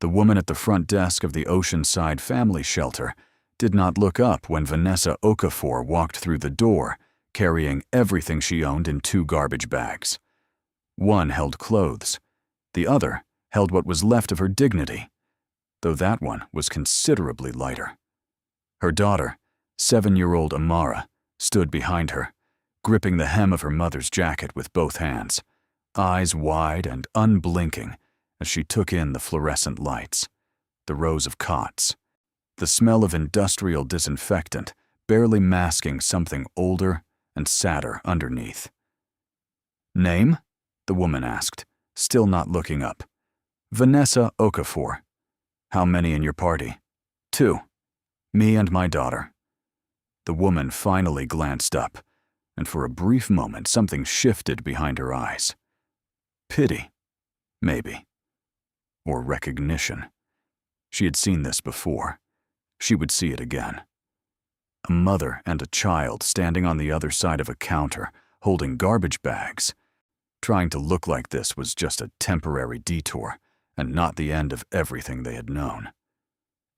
The woman at the front desk of the Oceanside Family Shelter did not look up when Vanessa Okafor walked through the door, carrying everything she owned in 2 garbage bags. One held clothes. The other held what was left of her dignity, though that one was considerably lighter. Her daughter, 7-year-old Amara, stood behind her, gripping the hem of her mother's jacket with both hands, eyes wide and unblinking as she took in the fluorescent lights, the rows of cots, the smell of industrial disinfectant barely masking something older and sadder underneath. "Name?" the woman asked, still not looking up. "Vanessa Okafor." "How many in your party?" "2. Me and my daughter." The woman finally glanced up, and for a brief moment something shifted behind her eyes. Pity, maybe. Or recognition. She had seen this before. She would see it again. A mother and a child standing on the other side of a counter, holding garbage bags. Trying to look like this was just a temporary detour, and not the end of everything they had known.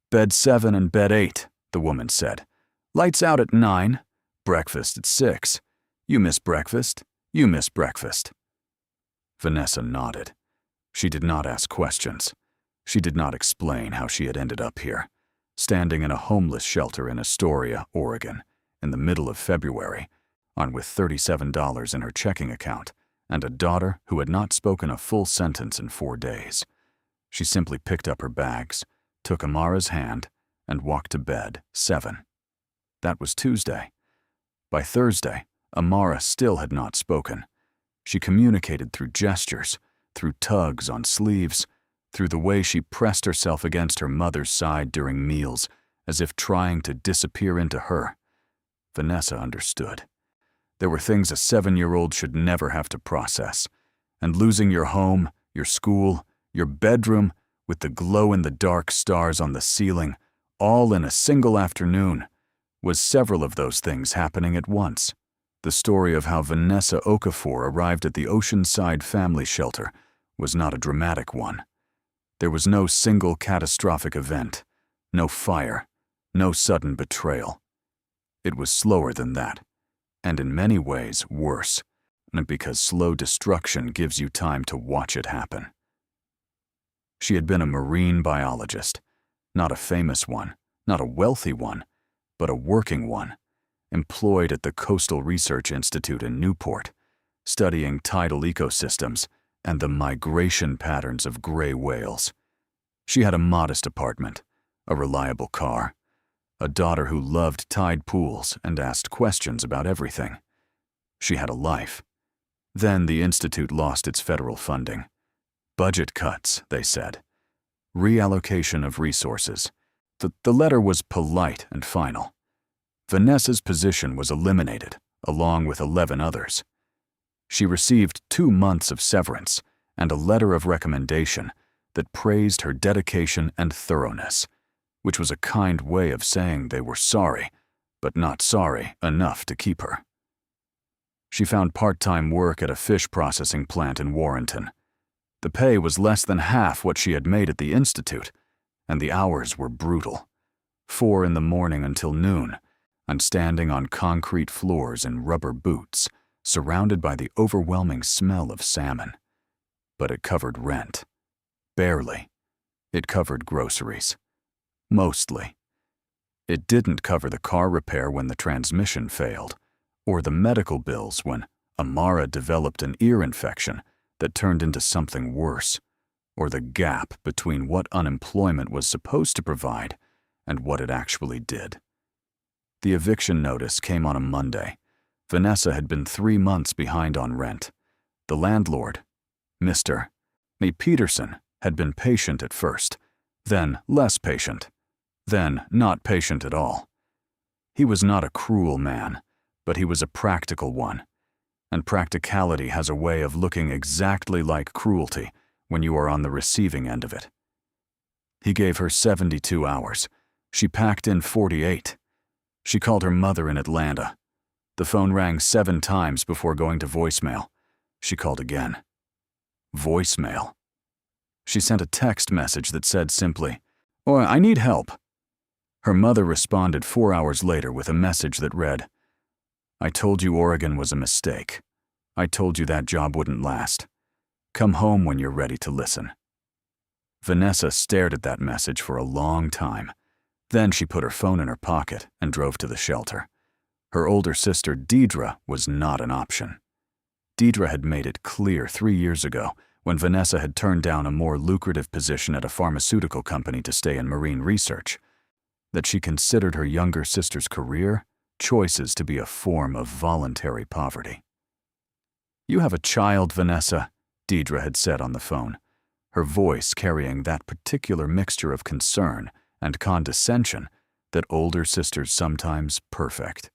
"Bed 7 and bed 8, the woman said. "Lights out at 9, breakfast at 6. You miss breakfast, you miss breakfast." Vanessa nodded. She did not ask questions. She did not explain how she had ended up here, standing in a homeless shelter in Astoria, Oregon, in the middle of February, on with $37 in her checking account, and a daughter who had not spoken a full sentence in 4 days. She simply picked up her bags, took Amara's hand, and walked to bed 7. That was Tuesday. By Thursday, Amara still had not spoken. She communicated through gestures, through tugs on sleeves, through the way she pressed herself against her mother's side during meals, as if trying to disappear into her. Vanessa understood. There were things a 7-year-old should never have to process, and losing your home, your school, your bedroom, with the glow-in-the-dark stars on the ceiling, all in a single afternoon, was several of those things happening at once. The story of how Vanessa Okafor arrived at the Oceanside Family Shelter was not a dramatic one. There was no single catastrophic event, no fire, no sudden betrayal. It was slower than that, and in many ways worse, because slow destruction gives you time to watch it happen. She had been a marine biologist, not a famous one, not a wealthy one, but a working one, employed at the Coastal Research Institute in Newport, studying tidal ecosystems and the migration patterns of gray whales. She had a modest apartment, a reliable car, a daughter who loved tide pools and asked questions about everything. She had a life. Then the institute lost its federal funding. Budget cuts, they said. Reallocation of resources. The letter was polite and final. Vanessa's position was eliminated, along with 11 others. She received 2 months of severance and a letter of recommendation that praised her dedication and thoroughness, which was a kind way of saying they were sorry, but not sorry enough to keep her. She found part-time work at a fish processing plant in Warrenton. The pay was less than half what she had made at the institute, and the hours were brutal. 4 in the morning until noon, and standing on concrete floors in rubber boots, surrounded by the overwhelming smell of salmon. But it covered rent. Barely. It covered groceries. Mostly. It didn't cover the car repair when the transmission failed, or the medical bills when Amara developed an ear infection that turned into something worse, or the gap between what unemployment was supposed to provide and what it actually did. The eviction notice came on a Monday. Vanessa had been 3 months behind on rent. The landlord, Mr. Peterson, had been patient at first, then less patient, then not patient at all. He was not a cruel man, but he was a practical one, and practicality has a way of looking exactly like cruelty when you are on the receiving end of it. He gave her 72 hours. She packed in 48. She called her mother in Atlanta. The phone rang 7 times before going to voicemail. She called again. Voicemail. She sent a text message that said simply, "Oh, I need help." Her mother responded 4 hours later with a message that read, "I told you Oregon was a mistake. I told you that job wouldn't last. Come home when you're ready to listen." Vanessa stared at that message for a long time. Then she put her phone in her pocket and drove to the shelter. Her older sister, Deidre, was not an option. Deidre had made it clear 3 years ago, when Vanessa had turned down a more lucrative position at a pharmaceutical company to stay in marine research, that she considered her younger sister's career choices to be a form of voluntary poverty. "You have a child, Vanessa," Deidre had said on the phone, her voice carrying that particular mixture of concern and condescension that older sisters sometimes perfect.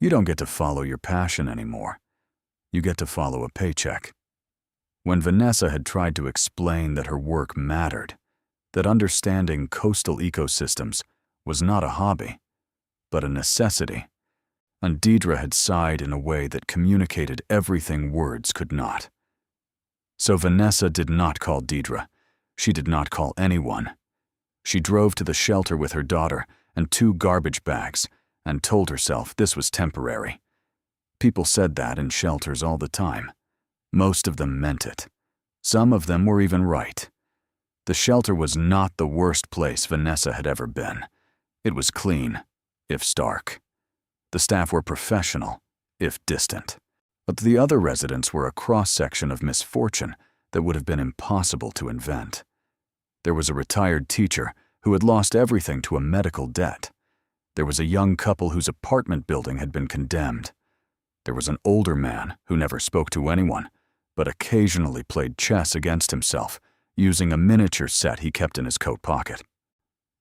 "You don't get to follow your passion anymore. You get to follow a paycheck." When Vanessa had tried to explain that her work mattered, that understanding coastal ecosystems was not a hobby, but a necessity, and Deidre had sighed in a way that communicated everything words could not. So Vanessa did not call Deidre. She did not call anyone. She drove to the shelter with her daughter and 2 garbage bags and told herself this was temporary. People said that in shelters all the time. Most of them meant it. Some of them were even right. The shelter was not the worst place Vanessa had ever been. It was clean, if stark. The staff were professional, if distant. But the other residents were a cross-section of misfortune that would have been impossible to invent. There was a retired teacher who had lost everything to a medical debt. There was a young couple whose apartment building had been condemned. There was an older man who never spoke to anyone, but occasionally played chess against himself, using a miniature set he kept in his coat pocket.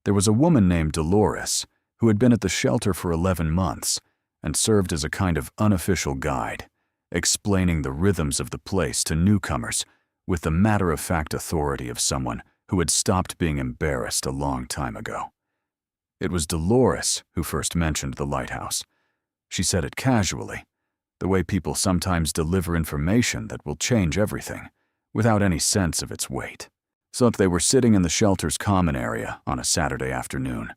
There was a woman named Dolores who had been at the shelter for 11 months and served as a kind of unofficial guide, explaining the rhythms of the place to newcomers with the matter-of-fact authority of someone who had stopped being embarrassed a long time ago. It was Dolores who first mentioned the Lighthouse. She said it casually, the way people sometimes deliver information that will change everything, without any sense of its weight. So that they were sitting in the shelter's common area on a Saturday afternoon.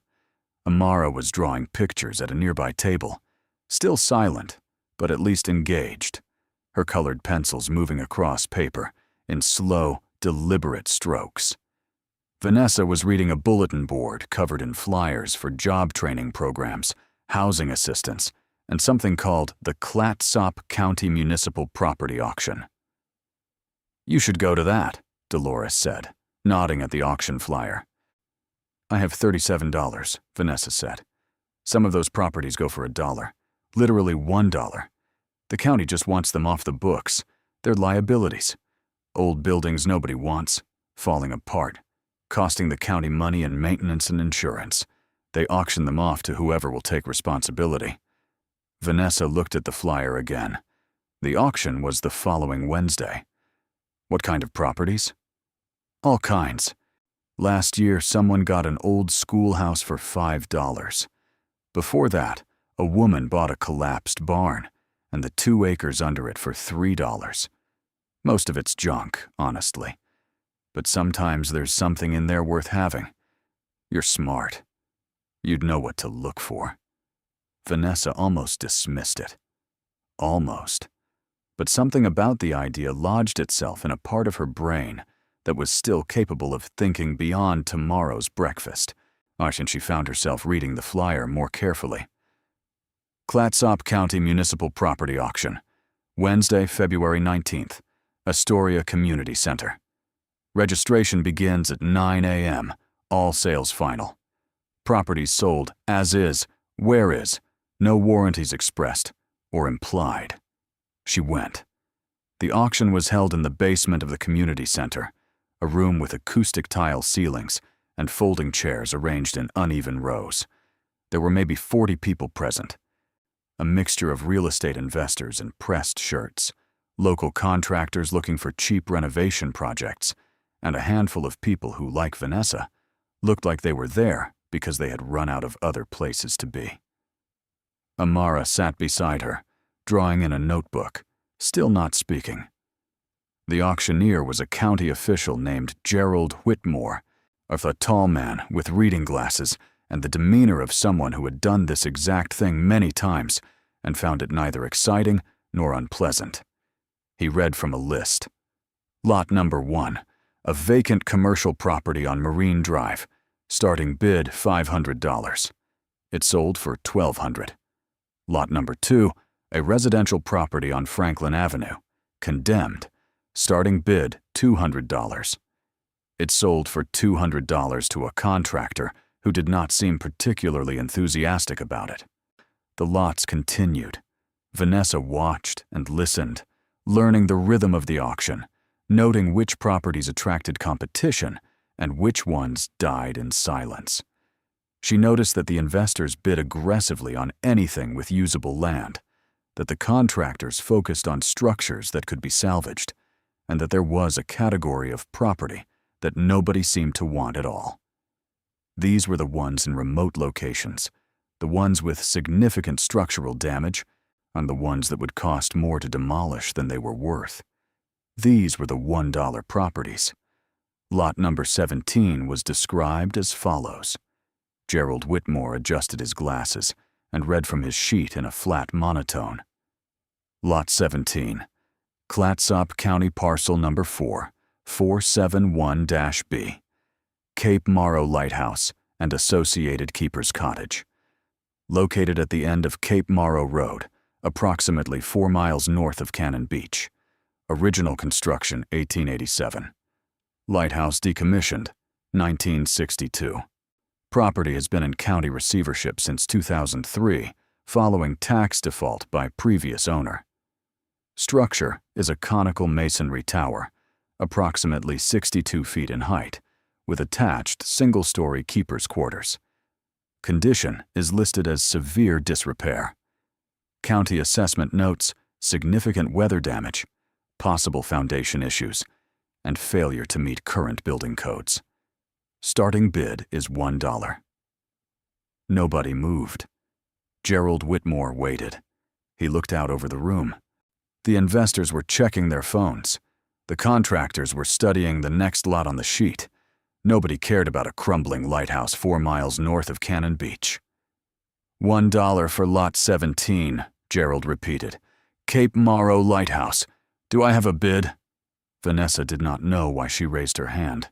Amara was drawing pictures at a nearby table, still silent, but at least engaged, her colored pencils moving across paper in slow, deliberate strokes. Vanessa was reading a bulletin board covered in flyers for job training programs, housing assistance, and something called the Clatsop County Municipal Property Auction. "You should go to that," Dolores said, nodding at the auction flyer. "I have $37, Vanessa said. "Some of those properties go for $1, literally $1. The county just wants them off the books. They're liabilities. Old buildings nobody wants, falling apart, costing the county money in maintenance and insurance. They auction them off to whoever will take responsibility." Vanessa looked at the flyer again. The auction was the following Wednesday. "What kind of properties?" "All kinds. Last year, someone got an old schoolhouse for $5. Before that, a woman bought a collapsed barn and the 2 acres under it for $3. Most of it's junk, honestly. But sometimes there's something in there worth having. You're smart. You'd know what to look for." Vanessa almost dismissed it. Almost. But something about the idea lodged itself in a part of her brain that was still capable of thinking beyond tomorrow's breakfast, and she found herself reading the flyer more carefully. "Clatsop County Municipal Property Auction, Wednesday, February 19th, Astoria Community Center. Registration begins at 9 a.m., all sales final. Properties sold as is, where is, no warranties expressed or implied." She went. The auction was held in the basement of the community center, a room with acoustic tile ceilings and folding chairs arranged in uneven rows. There were maybe 40 people present. A mixture of real estate investors in pressed shirts, local contractors looking for cheap renovation projects, and a handful of people who, like Vanessa, looked like they were there because they had run out of other places to be. Amara sat beside her, drawing in a notebook, still not speaking. The auctioneer was a county official named Gerald Whitmore, a tall man with reading glasses and the demeanor of someone who had done this exact thing many times and found it neither exciting nor unpleasant. He read from a list. Lot number 1, a vacant commercial property on Marine Drive, starting bid $500. It sold for $1,200. Lot number 2, a residential property on Franklin Avenue, condemned, starting bid $200. It sold for $200 to a contractor who did not seem particularly enthusiastic about it. The lots continued. Vanessa watched and listened, learning the rhythm of the auction, noting which properties attracted competition and which ones died in silence. She noticed that the investors bid aggressively on anything with usable land, that the contractors focused on structures that could be salvaged, and that there was a category of property that nobody seemed to want at all. These were the ones in remote locations, the ones with significant structural damage, and the ones that would cost more to demolish than they were worth. These were the $1 properties. Lot number 17 was described as follows. Gerald Whitmore adjusted his glasses and read from his sheet in a flat monotone. Lot 17, Clatsop County Parcel Number 4, 471-B, Cape Morrow Lighthouse and associated keeper's cottage. Located at the end of Cape Morrow Road, approximately 4 miles north of Cannon Beach. Original construction 1887. Lighthouse decommissioned 1962. Property has been in county receivership since 2003, following tax default by previous owner. Structure is a conical masonry tower, approximately 62 feet in height, with attached single-story keeper's quarters. Condition is listed as severe disrepair. County assessment notes significant weather damage, possible foundation issues, and failure to meet current building codes. Starting bid is $1. Nobody moved. Gerald Whitmore waited. He looked out over the room. The investors were checking their phones. The contractors were studying the next lot on the sheet. Nobody cared about a crumbling lighthouse 4 miles north of Cannon Beach. $1 for Lot 17, Gerald repeated. Cape Morrow Lighthouse. Do I have a bid? Vanessa did not know why she raised her hand.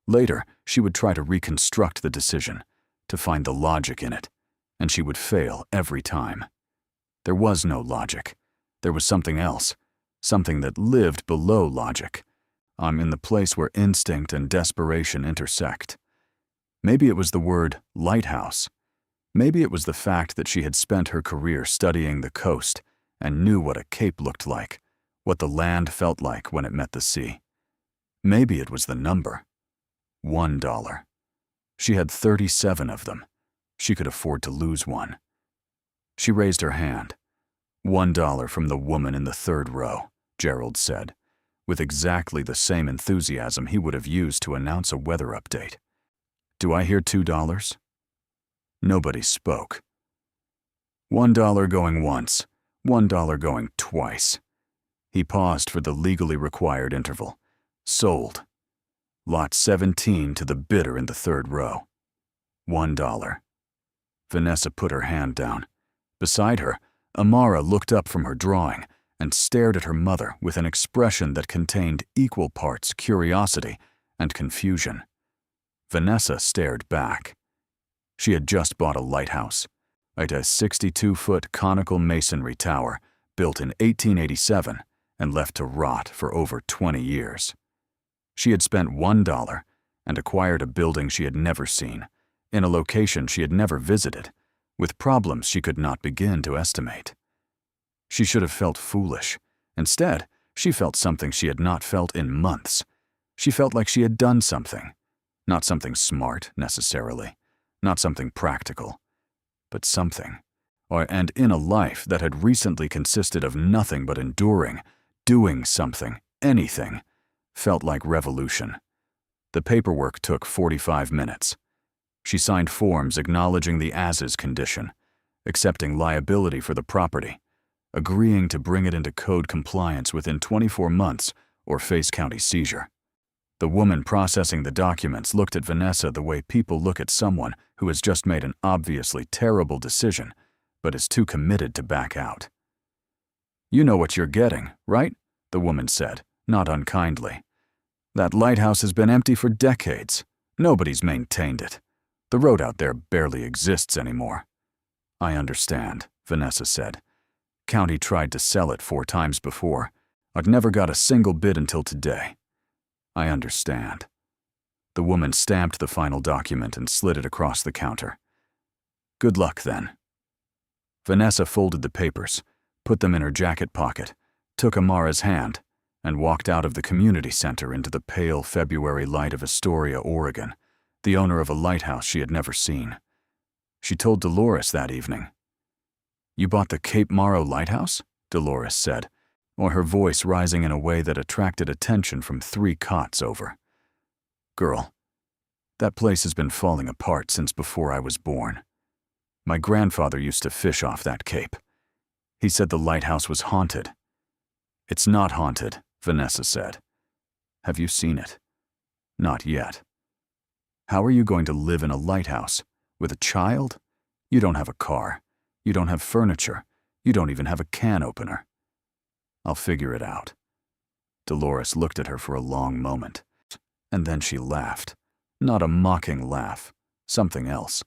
Later, she would try to reconstruct the decision, to find the logic in it, and she would fail every time. There was no logic. There was something else, something that lived below logic. I'm in the place where instinct and desperation intersect. Maybe it was the word lighthouse. Maybe it was the fact that she had spent her career studying the coast and knew what a cape looked like, what the land felt like when it met the sea. Maybe it was the number. $1. She had 37 of them. She could afford to lose one. She raised her hand. $1 from the woman in the third row, Gerald said, with exactly the same enthusiasm he would have used to announce a weather update. Do I hear $2? Nobody spoke. $1 going once, $1 going twice. He paused for the legally required interval. Sold. Lot 17 to the bidder in the third row. $1. Vanessa put her hand down. Beside her, Amara looked up from her drawing and stared at her mother with an expression that contained equal parts curiosity and confusion. Vanessa stared back. She had just bought a lighthouse, a 62-foot conical masonry tower built in 1887 and left to rot for over 20 years. She had spent $1 and acquired a building she had never seen, in a location she had never visited, with problems she could not begin to estimate. She should have felt foolish. Instead, she felt something she had not felt in months. She felt like she had done something. Not something smart, necessarily. Not something practical. But something. And in a life that had recently consisted of nothing but enduring, doing something, anything, felt like revolution. The paperwork took 45 minutes. She signed forms acknowledging the as-is condition, accepting liability for the property, agreeing to bring it into code compliance within 24 months or face county seizure. The woman processing the documents looked at Vanessa the way people look at someone who has just made an obviously terrible decision, but is too committed to back out. "You know what you're getting, right?" the woman said, not unkindly. "That lighthouse has been empty for decades. Nobody's maintained it. The road out there barely exists anymore." "I understand," Vanessa said. "County tried to sell it 4 times before. I'd never got a single bid until today." "I understand." The woman stamped the final document and slid it across the counter. "Good luck, then." Vanessa folded the papers, put them in her jacket pocket, took Amara's hand, and walked out of the community center into the pale February light of Astoria, Oregon, the owner of a lighthouse she had never seen. She told Dolores that evening. "You bought the Cape Morrow lighthouse?" Dolores said, or her voice rising in a way that attracted attention from 3 cots over. "Girl, that place has been falling apart since before I was born. My grandfather used to fish off that cape. He said the lighthouse was haunted." "It's not haunted," Vanessa said. "Have you seen it?" "Not yet." "How are you going to live in a lighthouse? With a child? You don't have a car. You don't have furniture. You don't even have a can opener." "I'll figure it out." Dolores looked at her for a long moment, and then she laughed. Not a mocking laugh, something else.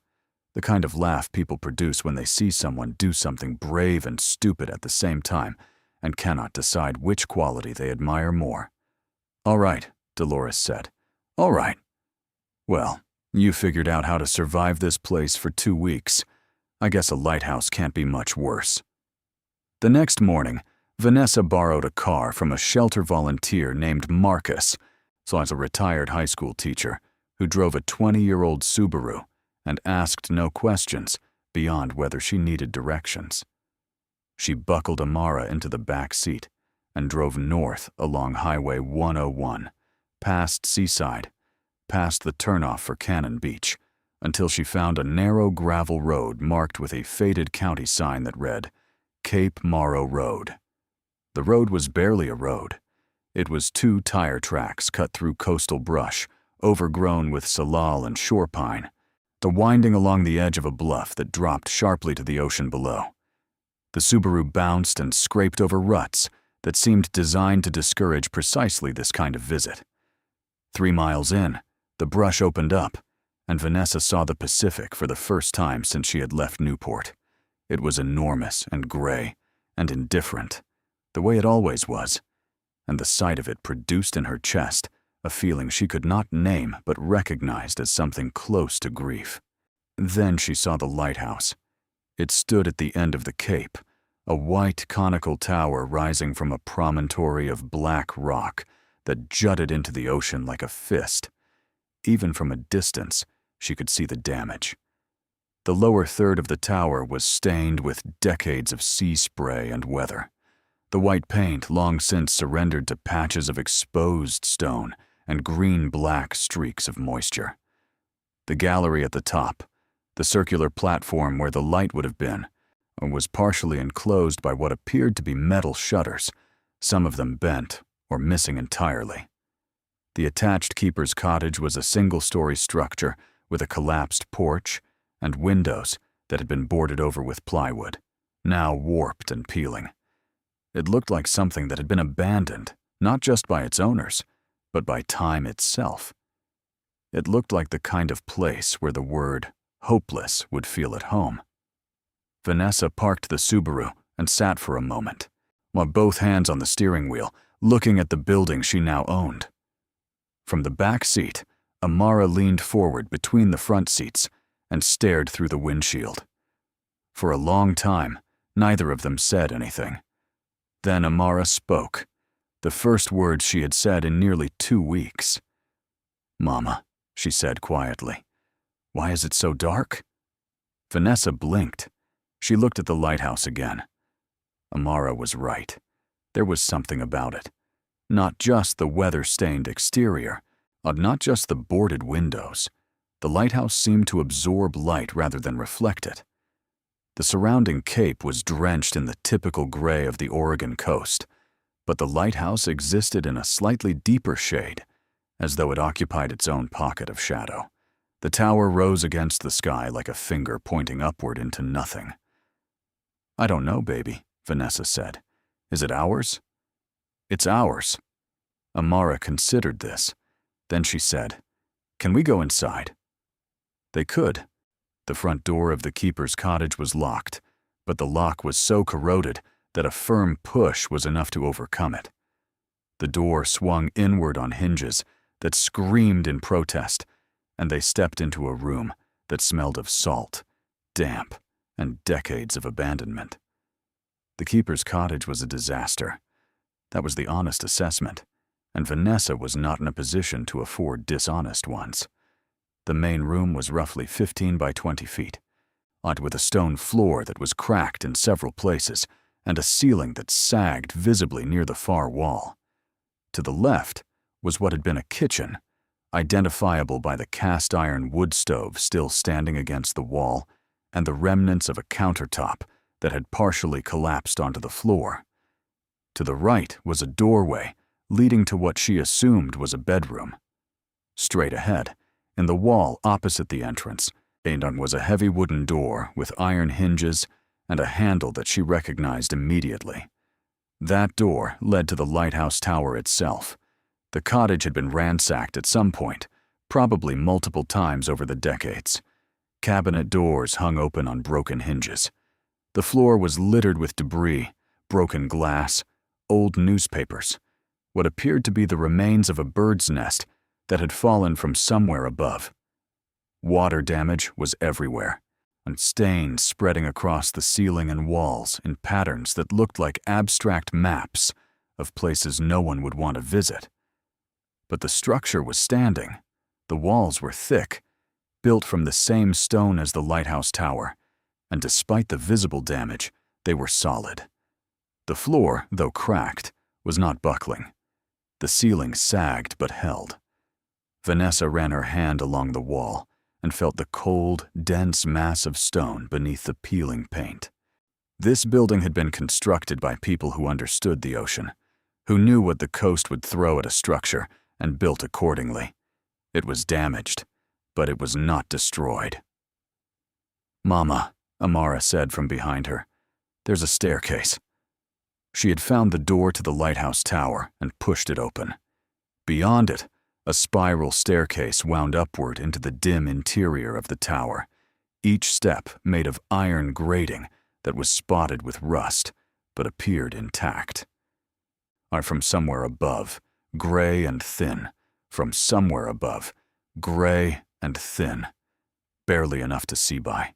The kind of laugh people produce when they see someone do something brave and stupid at the same time and cannot decide which quality they admire more. "All right," Dolores said. "All right. Well, you figured out how to survive this place for 2 weeks. I guess a lighthouse can't be much worse." The next morning, Vanessa borrowed a car from a shelter volunteer named Marcus, so as a retired high school teacher, who drove a 20-year-old Subaru and asked no questions beyond whether she needed directions. She buckled Amara into the back seat and drove north along Highway 101, past Seaside, past the turnoff for Cannon Beach, until she found a narrow gravel road marked with a faded county sign that read, Cape Morrow Road. The road was barely a road. It was 2 tire tracks cut through coastal brush, overgrown with salal and shore pine, the winding along the edge of a bluff that dropped sharply to the ocean below. The Subaru bounced and scraped over ruts that seemed designed to discourage precisely this kind of visit. 3 miles in, the brush opened up, and Vanessa saw the Pacific for the first time since she had left Newport. It was enormous and gray and indifferent, the way it always was, and the sight of it produced in her chest a feeling she could not name but recognized as something close to grief. Then she saw the lighthouse. It stood at the end of the cape, a white conical tower rising from a promontory of black rock that jutted into the ocean like a fist. Even from a distance, she could see the damage. The lower third of the tower was stained with decades of sea spray and weather. The white paint long since surrendered to patches of exposed stone and green-black streaks of moisture. The gallery at the top, the circular platform where the light would have been, was partially enclosed by what appeared to be metal shutters, some of them bent or missing entirely. The attached keeper's cottage was a single-story structure with a collapsed porch and windows that had been boarded over with plywood, now warped and peeling. It looked like something that had been abandoned, not just by its owners, but by time itself. It looked like the kind of place where the word hopeless would feel at home. Vanessa parked the Subaru and sat for a moment, while both hands on the steering wheel, looking at the building she now owned. From the back seat, Amara leaned forward between the front seats and stared through the windshield. For a long time, neither of them said anything. Then Amara spoke, the first words she had said in nearly 2 weeks. "Mama," she said quietly, "why is it so dark?" Vanessa blinked. She looked at the lighthouse again. Amara was right. There was something about it. Not just the weather-stained exterior, not just the boarded windows. The lighthouse seemed to absorb light rather than reflect it. The surrounding cape was drenched in the typical gray of the Oregon coast, but the lighthouse existed in a slightly deeper shade, as though it occupied its own pocket of shadow. The tower rose against the sky like a finger pointing upward into nothing. "I don't know, baby," Vanessa said. "Is it ours?" "It's ours." Amara considered this. Then she said, "Can we go inside?" They could. The front door of the keeper's cottage was locked, but the lock was so corroded that a firm push was enough to overcome it. The door swung inward on hinges that screamed in protest, and they stepped into a room that smelled of salt, damp, and decades of abandonment. The keeper's cottage was a disaster. That was the honest assessment, and Vanessa was not in a position to afford dishonest ones. The main room was roughly 15 by 20 feet, with a stone floor that was cracked in several places and a ceiling that sagged visibly near the far wall. To the left was what had been a kitchen, identifiable by the cast-iron wood stove still standing against the wall and the remnants of a countertop that had partially collapsed onto the floor. To the right was a doorway leading to what she assumed was a bedroom. Straight ahead, in the wall opposite the entrance, was a heavy wooden door with iron hinges and a handle that she recognized immediately. That door led to the lighthouse tower itself. The cottage had been ransacked at some point, probably multiple times over the decades. Cabinet doors hung open on broken hinges. The floor was littered with debris, broken glass, old newspapers, what appeared to be the remains of a bird's nest that had fallen from somewhere above. Water damage was everywhere, and stains spreading across the ceiling and walls in patterns that looked like abstract maps of places no one would want to visit. But the structure was standing. The walls were thick, built from the same stone as the lighthouse tower, and despite the visible damage, they were solid. The floor, though cracked, was not buckling. The ceiling sagged but held. Vanessa ran her hand along the wall and felt the cold, dense mass of stone beneath the peeling paint. This building had been constructed by people who understood the ocean, who knew what the coast would throw at a structure and built accordingly. It was damaged, but it was not destroyed. "Mama," Amara said from behind her, "there's a staircase." She had found the door to the lighthouse tower and pushed it open. Beyond it, a spiral staircase wound upward into the dim interior of the tower, each step made of iron grating that was spotted with rust but appeared intact. From somewhere above, gray and thin, from somewhere above, gray and thin, barely enough to see by.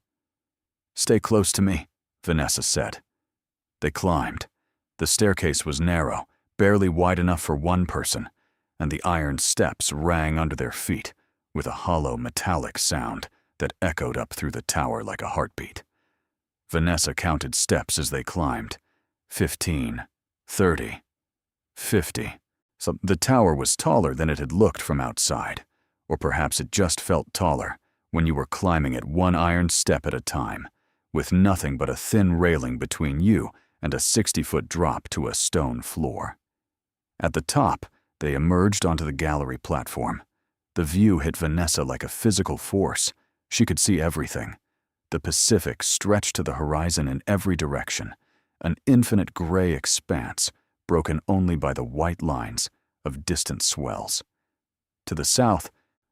"Stay close to me," Vanessa said. They climbed. The staircase was narrow, barely wide enough for one person, and the iron steps rang under their feet with a hollow metallic sound that echoed up through the tower like a heartbeat. Vanessa counted steps as they climbed. 15, 30, 50. So the tower was taller than it had looked from outside, or perhaps it just felt taller when you were climbing it one iron step at a time, with nothing but a thin railing between you and a 60-foot drop to a stone floor. At the top, they emerged onto the gallery platform. The view hit Vanessa like a physical force. She could see everything. The Pacific stretched to the horizon in every direction, an infinite gray expanse broken only by the white lines of distant swells. To the south,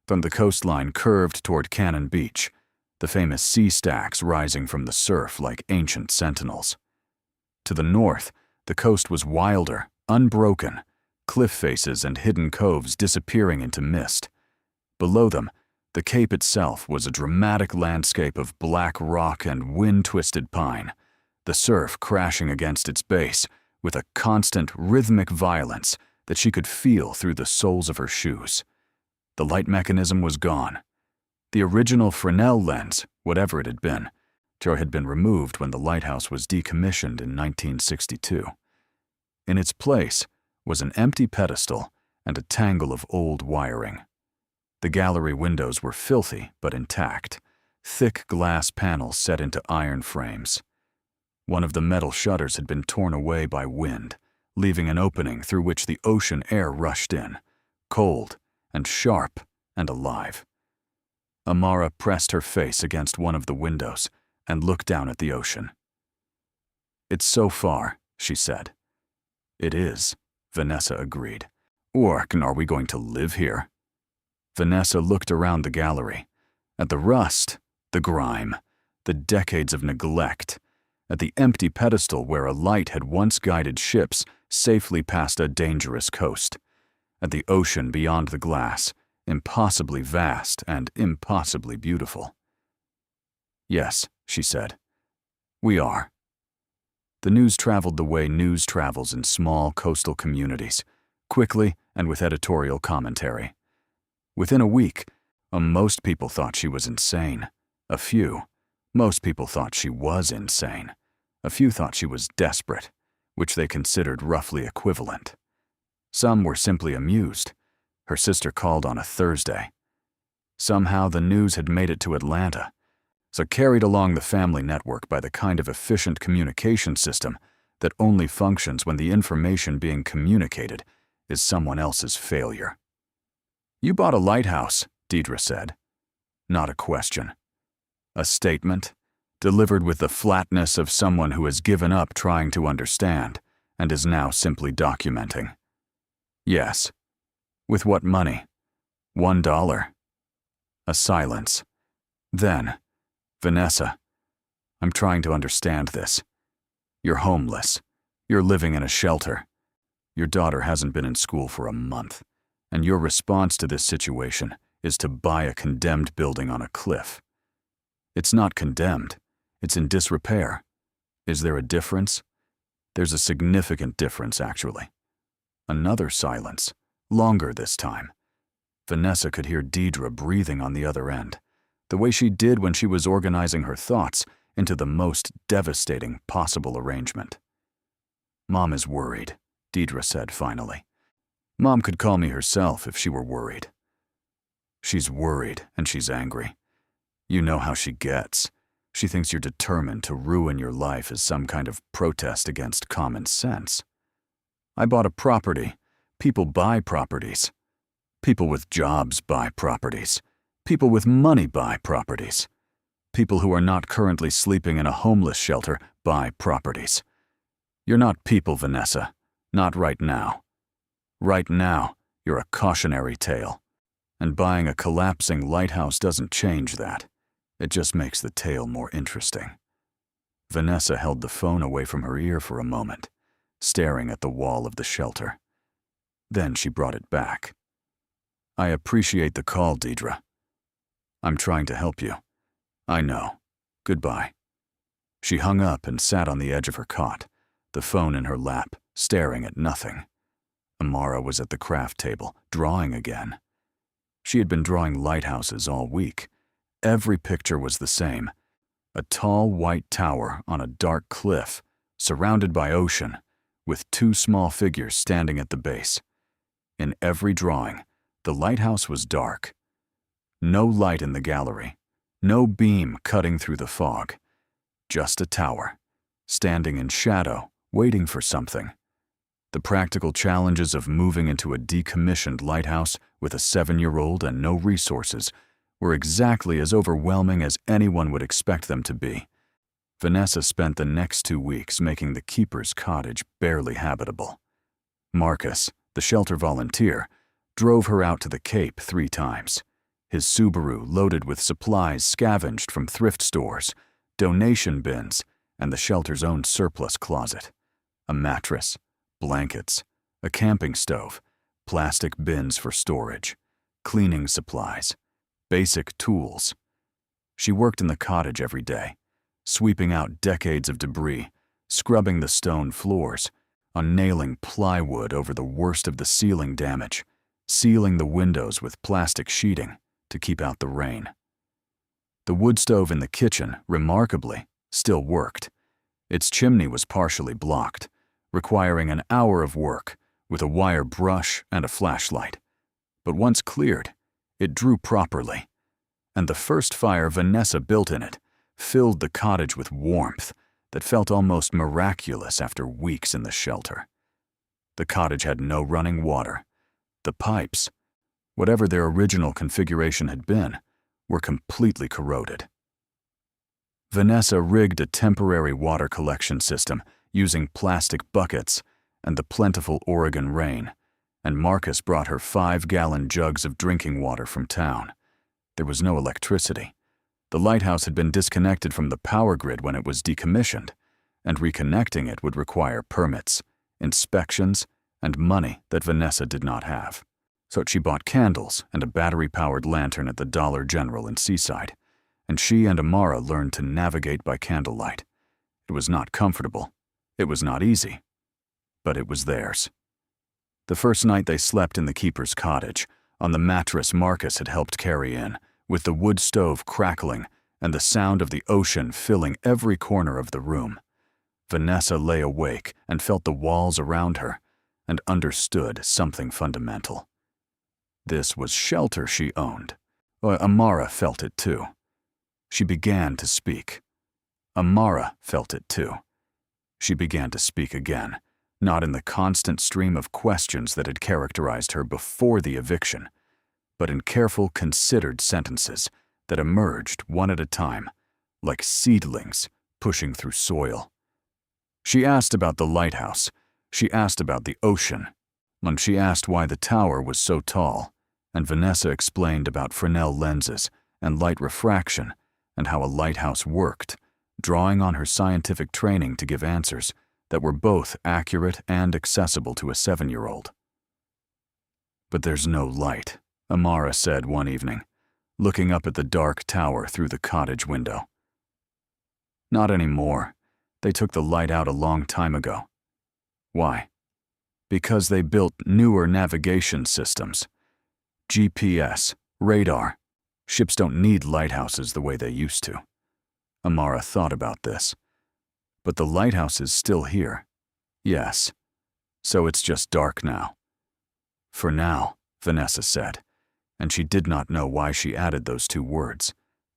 the coastline curved toward Cannon Beach, the famous sea stacks rising from the surf like ancient sentinels. To the north, the coast was wilder, unbroken, cliff faces and hidden coves disappearing into mist. Below them, the cape itself was a dramatic landscape of black rock and wind-twisted pine, the surf crashing against its base with a constant rhythmic violence that she could feel through the soles of her shoes. The light mechanism was gone. The original Fresnel lens, whatever it had been removed when the lighthouse was decommissioned in 1962. In its place was an empty pedestal and a tangle of old wiring. The gallery windows were filthy but intact, thick glass panels set into iron frames. One of the metal shutters had been torn away by wind, leaving an opening through which the ocean air rushed in, cold and sharp and alive. Amara pressed her face against one of the windows and looked down at the ocean. "It's so far," she said. "It is," Vanessa agreed. "Or are we going to live here?" Vanessa looked around the gallery, at the rust, the grime, the decades of neglect, at the empty pedestal where a light had once guided ships safely past a dangerous coast, at the ocean beyond the glass, impossibly vast and impossibly beautiful. "Yes," she said, "we are." The news traveled the way news travels in small coastal communities, quickly and with editorial commentary. Within a week, most people thought she was insane. Most people thought she was insane. A few thought she was desperate, which they considered roughly equivalent. Some were simply amused. Her sister called on a Thursday. Somehow the news had made it to Atlanta, so carried along the family network by the kind of efficient communication system that only functions when the information being communicated is someone else's failure. "You bought a lighthouse," Deidre said. Not a question. A statement, delivered with the flatness of someone who has given up trying to understand and is now simply documenting. "Yes." "With what money?" $1. A silence. Then, "Vanessa, I'm trying to understand this. You're homeless. You're living in a shelter. Your daughter hasn't been in school for a month, and your response to this situation is to buy a condemned building on a cliff. It's not condemned. It's in disrepair. Is there a difference?" There's a significant difference, actually. Another silence, longer this time. Vanessa could hear Deidre breathing on the other end, the way she did when she was organizing her thoughts into the most devastating possible arrangement. "Mom is worried," Deidre said finally. "Mom could call me herself if she were worried." "She's worried and she's angry. You know how she gets. She thinks you're determined to ruin your life as some kind of protest against common sense. I bought a property. People buy properties. People with jobs buy properties. People with money buy properties. People who are not currently sleeping in a homeless shelter buy properties. You're not people, Vanessa. Not right now. Right now, you're a cautionary tale. And buying a collapsing lighthouse doesn't change that. It just makes the tale more interesting." Vanessa held the phone away from her ear for a moment, staring at the wall of the shelter. Then she brought it back. "I appreciate the call, Deidre. I'm trying to help you. I know. Goodbye." She hung up and sat on the edge of her cot, the phone in her lap, staring at nothing. Amara was at the craft table, drawing again. She had been drawing lighthouses all week. Every picture was the same. A tall white tower on a dark cliff, surrounded by ocean, with two small figures standing at the base. In every drawing, the lighthouse was dark. No light in the gallery, no beam cutting through the fog. Just a tower, standing in shadow, waiting for something. The practical challenges of moving into a decommissioned lighthouse with a 7-year-old and no resources were exactly as overwhelming as anyone would expect them to be. Vanessa spent the next 2 weeks making the keeper's cottage barely habitable. Marcus, the shelter volunteer, drove her out to the Cape 3 times, his Subaru loaded with supplies scavenged from thrift stores, donation bins, and the shelter's own surplus closet. A mattress, blankets, a camping stove, plastic bins for storage, cleaning supplies, basic tools. She worked in the cottage every day, sweeping out decades of debris, scrubbing the stone floors, unnailing plywood over the worst of the ceiling damage, sealing the windows with plastic sheeting to keep out the rain. The wood stove in the kitchen, remarkably, still worked. Its chimney was partially blocked, requiring an hour of work with a wire brush and a flashlight. But once cleared, it drew properly, and the first fire Vanessa built in it filled the cottage with warmth that felt almost miraculous after weeks in the shelter. The cottage had no running water. The pipes, whatever their original configuration had been, were completely corroded. Vanessa rigged a temporary water collection system using plastic buckets and the plentiful Oregon rain, and Marcus brought her 5-gallon jugs of drinking water from town. There was no electricity. The lighthouse had been disconnected from the power grid when it was decommissioned, and reconnecting it would require permits, inspections, and money that Vanessa did not have. So she bought candles and a battery-powered lantern at the Dollar General in Seaside, and she and Amara learned to navigate by candlelight. It was not comfortable. It was not easy. But it was theirs. The first night they slept in the keeper's cottage, on the mattress Marcus had helped carry in, with the wood stove crackling and the sound of the ocean filling every corner of the room. Vanessa lay awake and felt the walls around her, and understood something fundamental. This was shelter she owned. Amara felt it too. She began to speak. Amara felt it too. She began to speak again, not in the constant stream of questions that had characterized her before the eviction, but in careful, considered sentences that emerged one at a time, like seedlings pushing through soil. She asked about the lighthouse. She asked about the ocean. And she asked why the tower was so tall, and Vanessa explained about Fresnel lenses and light refraction and how a lighthouse worked, drawing on her scientific training to give answers that were both accurate and accessible to a 7-year-old. "But there's no light," Amara said one evening, looking up at the dark tower through the cottage window. "Not anymore. They took the light out a long time ago." "Why?" "Because they built newer navigation systems. GPS, radar. Ships don't need lighthouses the way they used to." Amara thought about this. "But the lighthouse is still here." "Yes. So it's just dark now." "For now," Vanessa said, and she did not know why she added those 2 words,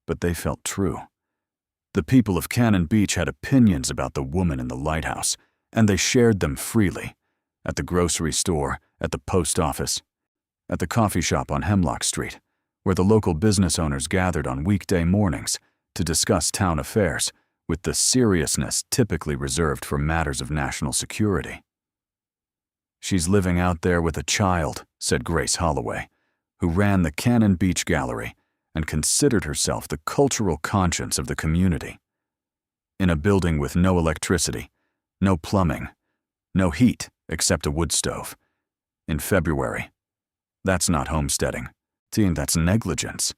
but they felt true. The people of Cannon Beach had opinions about the woman in the lighthouse, and they shared them freely, at the grocery store, at the post office, at the coffee shop on Hemlock Street, where the local business owners gathered on weekday mornings to discuss town affairs with the seriousness typically reserved for matters of national security. "She's living out there with a child," said Grace Holloway, who ran the Cannon Beach Gallery and considered herself the cultural conscience of the community. "In a building with no electricity, no plumbing, no heat except a wood stove. In February. That's not homesteading. Team, that's negligence."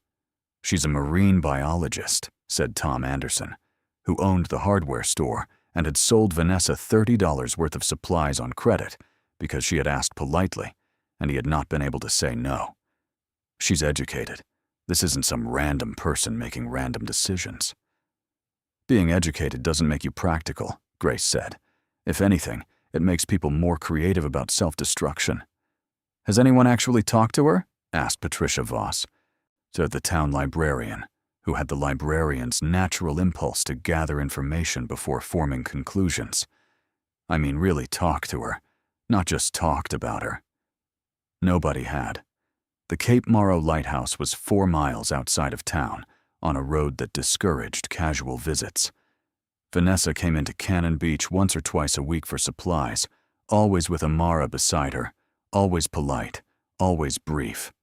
"She's a marine biologist," said Tom Anderson, who owned the hardware store and had sold Vanessa $30 worth of supplies on credit because she had asked politely, and he had not been able to say no. "She's educated. This isn't some random person making random decisions." "Being educated doesn't make you practical," Grace said. "If anything, it makes people more creative about self-destruction." "Has anyone actually talked to her?" asked Patricia Voss, to the town librarian, who had the librarian's natural impulse to gather information before forming conclusions. "I mean, really talked to her, not just talked about her." Nobody had. The Cape Morrow Lighthouse was 4 miles outside of town, on a road that discouraged casual visits. Vanessa came into Cannon Beach once or twice a week for supplies, always with Amara beside her, always polite, always brief.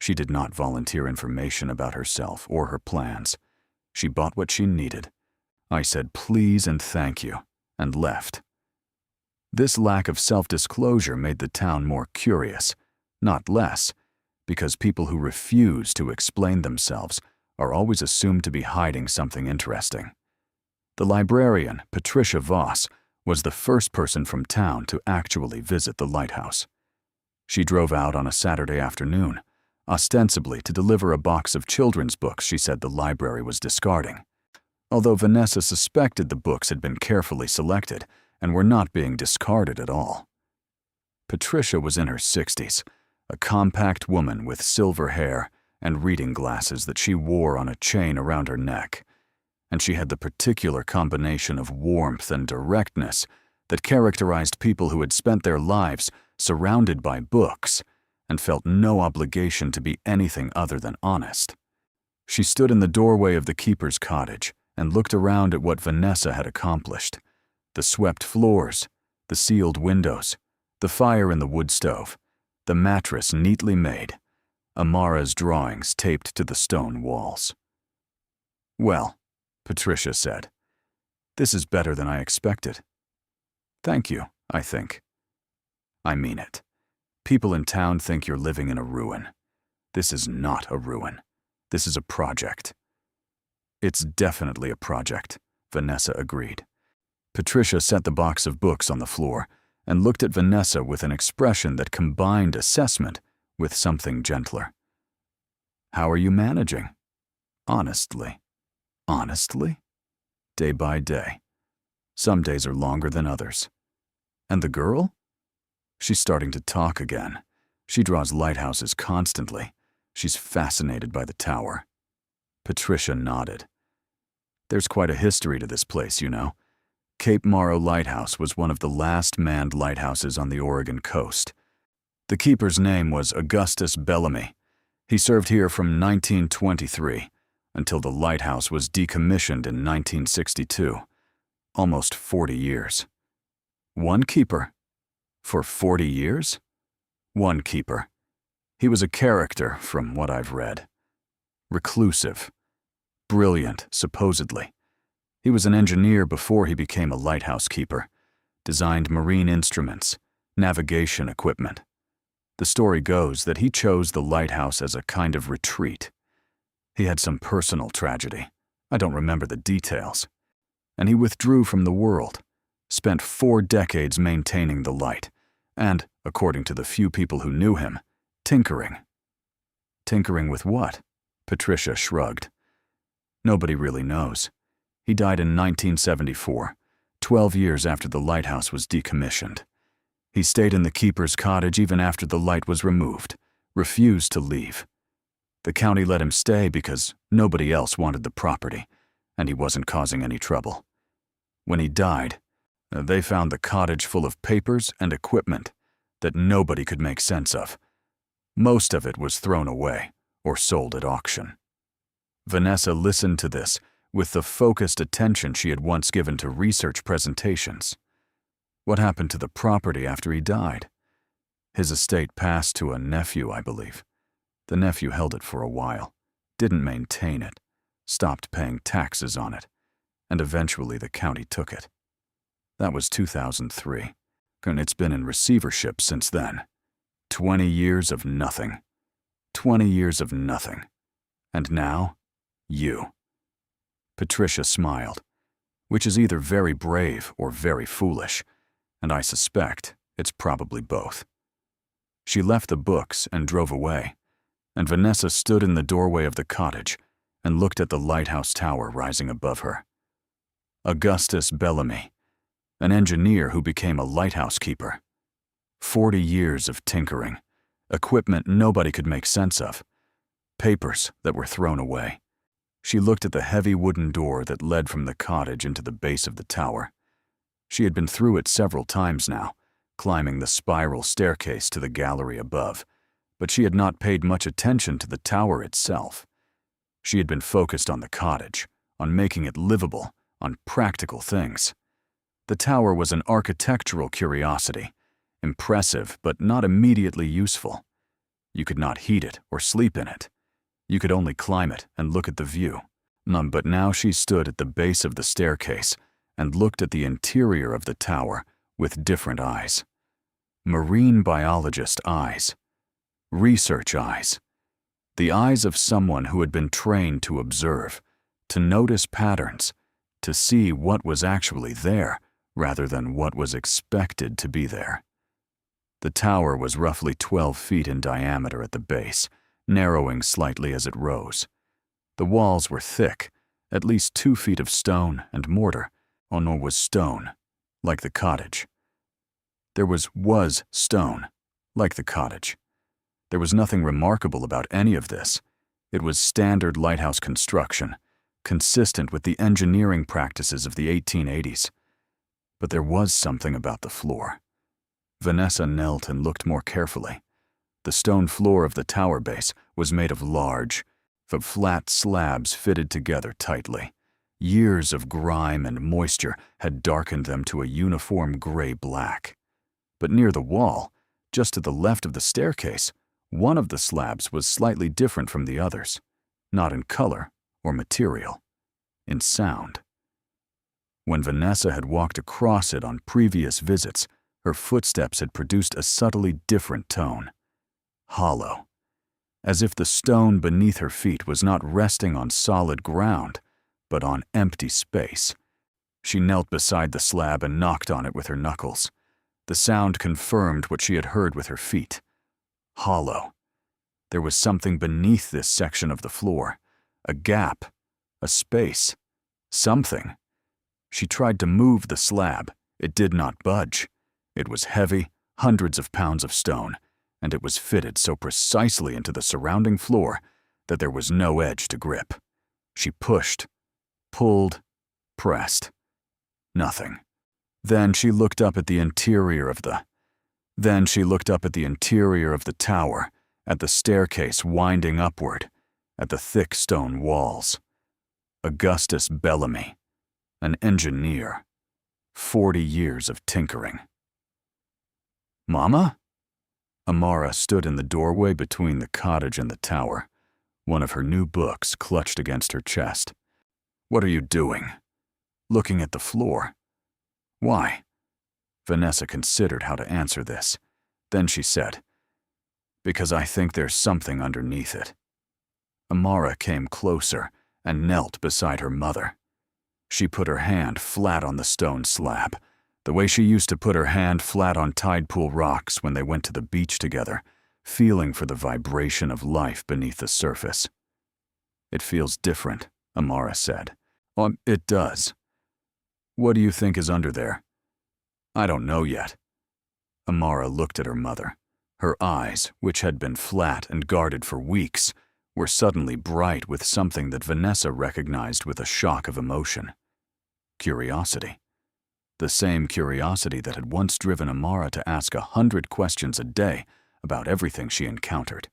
She did not volunteer information about herself or her plans. She bought what she needed. I said please and thank you, and left. This lack of self-disclosure made the town more curious, not less, because people who refuse to explain themselves are always assumed to be hiding something interesting. The librarian, Patricia Voss, was the first person from town to actually visit the lighthouse. She drove out on a Saturday afternoon, ostensibly to deliver a box of children's books she said the library was discarding, although Vanessa suspected the books had been carefully selected and were not being discarded at all. Patricia was in her 60s, a compact woman with silver hair and reading glasses that she wore on a chain around her neck, and she had the particular combination of warmth and directness that characterized people who had spent their lives surrounded by books and felt no obligation to be anything other than honest. She stood in the doorway of the keeper's cottage and looked around at what Vanessa had accomplished. The swept floors, the sealed windows, the fire in the wood stove, the mattress neatly made, Amara's drawings taped to the stone walls. "Well," Patricia said, "this is better than I expected." "Thank you, I think." "I mean it. People in town think you're living in a ruin. This is not a ruin. This is a project." "It's definitely a project," Vanessa agreed. Patricia set the box of books on the floor and looked at Vanessa with an expression that combined assessment with something gentler. "How are you managing?" "Honestly." "Honestly?" "Day by day. Some days are longer than others." "And the girl?" "She's starting to talk again. She draws lighthouses constantly. She's fascinated by the tower." Patricia nodded. "There's quite a history to this place, you know. Cape Morrow Lighthouse was one of the last manned lighthouses on the Oregon coast. The keeper's name was Augustus Bellamy. He served here from 1923 until the lighthouse was decommissioned in 1962. Almost 40 years. One keeper? For 40 years? One keeper. He was a character, from what I've read. Reclusive. Brilliant, supposedly. He was an engineer before he became a lighthouse keeper. Designed marine instruments, navigation equipment. The story goes that he chose the lighthouse as a kind of retreat. He had some personal tragedy. I don't remember the details. And he withdrew from the world, spent 4 decades maintaining the light, and, according to the few people who knew him, tinkering. Tinkering with what? Patricia shrugged. Nobody really knows. He died in 1974, 12 years after the lighthouse was decommissioned. He stayed in the keeper's cottage even after the light was removed, refused to leave. The county let him stay because nobody else wanted the property, and he wasn't causing any trouble. When he died, they found the cottage full of papers and equipment that nobody could make sense of. Most of it was thrown away or sold at auction. Vanessa listened to this with the focused attention she had once given to research presentations. What happened to the property after he died? His estate passed to a nephew, I believe. The nephew held it for a while, didn't maintain it, stopped paying taxes on it, and eventually the county took it. That was 2003, and it's been in receivership since then. 20 years of nothing. 20 years of nothing. And now, you. Patricia smiled, which is either very brave or very foolish, and I suspect it's probably both. She left the books and drove away, and Vanessa stood in the doorway of the cottage and looked at the lighthouse tower rising above her. Augustus Bellamy, an engineer who became a lighthouse keeper. 40 years of tinkering, equipment nobody could make sense of, papers that were thrown away. She looked at the heavy wooden door that led from the cottage into the base of the tower. She had been through it several times now, climbing the spiral staircase to the gallery above, but she had not paid much attention to the tower itself. She had been focused on the cottage, on making it livable, on practical things. The tower was an architectural curiosity, impressive but not immediately useful. You could not heat it or sleep in it. You could only climb it and look at the view. But now she stood at the base of the staircase and looked at the interior of the tower with different eyes. Marine biologist eyes. Research eyes. The eyes of someone who had been trained to observe, to notice patterns, to see what was actually there rather than what was expected to be there. The tower was roughly 12 feet in diameter at the base, narrowing slightly as it rose. The walls were thick, at least 2 feet of stone and mortar, nor was stone, like the cottage. There was stone, like the cottage. There was nothing remarkable about any of this. It was standard lighthouse construction, consistent with the engineering practices of the 1880s. But there was something about the floor. Vanessa knelt and looked more carefully. The stone floor of the tower base was made of large, flat slabs fitted together tightly. Years of grime and moisture had darkened them to a uniform gray-black. But near the wall, just to the left of the staircase, one of the slabs was slightly different from the others, not in color or material, in sound. When Vanessa had walked across it on previous visits, her footsteps had produced a subtly different tone. Hollow, as if the stone beneath her feet was not resting on solid ground, but on empty space. She knelt beside the slab and knocked on it with her knuckles. The sound confirmed what she had heard with her feet. Hollow. There was something beneath this section of the floor. A gap. A space. Something. She tried to move the slab. It did not budge. It was heavy, hundreds of pounds of stone, and it was fitted so precisely into the surrounding floor that there was no edge to grip. She pushed, pulled, pressed. Nothing. Then she looked up at the interior of the tower, at the staircase winding upward, at the thick stone walls. Augustus Bellamy, an engineer, 40 years of tinkering. "Mama?" Amara stood in the doorway between the cottage and the tower, one of her new books clutched against her chest. "What are you doing?" "Looking at the floor." "Why?" Vanessa considered how to answer this. Then she said, "Because I think there's something underneath it." Amara came closer and knelt beside her mother. She put her hand flat on the stone slab, the way she used to put her hand flat on tide pool rocks when they went to the beach together, feeling for the vibration of life beneath the surface. "It feels different," Amara said. It does." "What do you think is under there?" "I don't know yet." Amara looked at her mother. Her eyes, which had been flat and guarded for weeks, were suddenly bright with something that Vanessa recognized with a shock of emotion. Curiosity. The same curiosity that had once driven Amara to ask 100 questions a day about everything she encountered.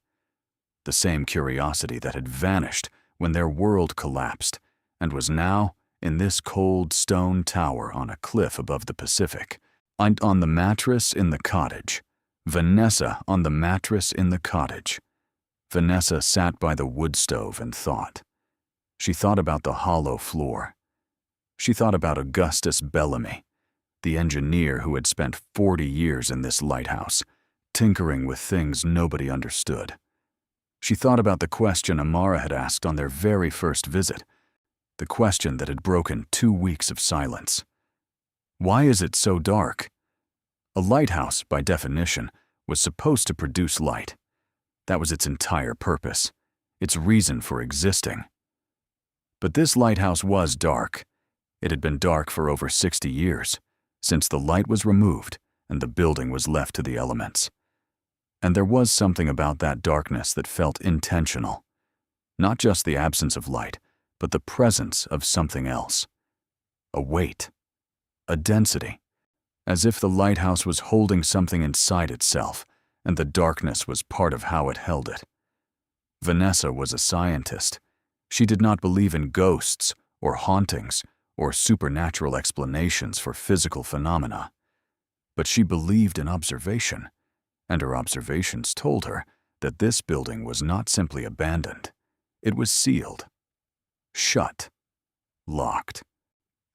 The same curiosity that had vanished when their world collapsed and was now in this cold stone tower on a cliff above the Pacific. And on the mattress in the cottage. Vanessa on the mattress in the cottage. Vanessa sat by the wood stove and thought. She thought about the hollow floor. She thought about Augustus Bellamy, the engineer who had spent 40 years in this lighthouse, tinkering with things nobody understood. She thought about the question Amara had asked on their very first visit, the question that had broken 2 weeks of silence. Why is it so dark? A lighthouse, by definition, was supposed to produce light. That was its entire purpose, its reason for existing. But this lighthouse was dark. It had been dark for over 60 years, since the light was removed and the building was left to the elements. And there was something about that darkness that felt intentional. Not just the absence of light, but the presence of something else. A weight. A density. As if the lighthouse was holding something inside itself, and the darkness was part of how it held it. Vanessa was a scientist. She did not believe in ghosts, or hauntings, or supernatural explanations for physical phenomena. But she believed in observation, and her observations told her that this building was not simply abandoned. It was sealed, shut, locked.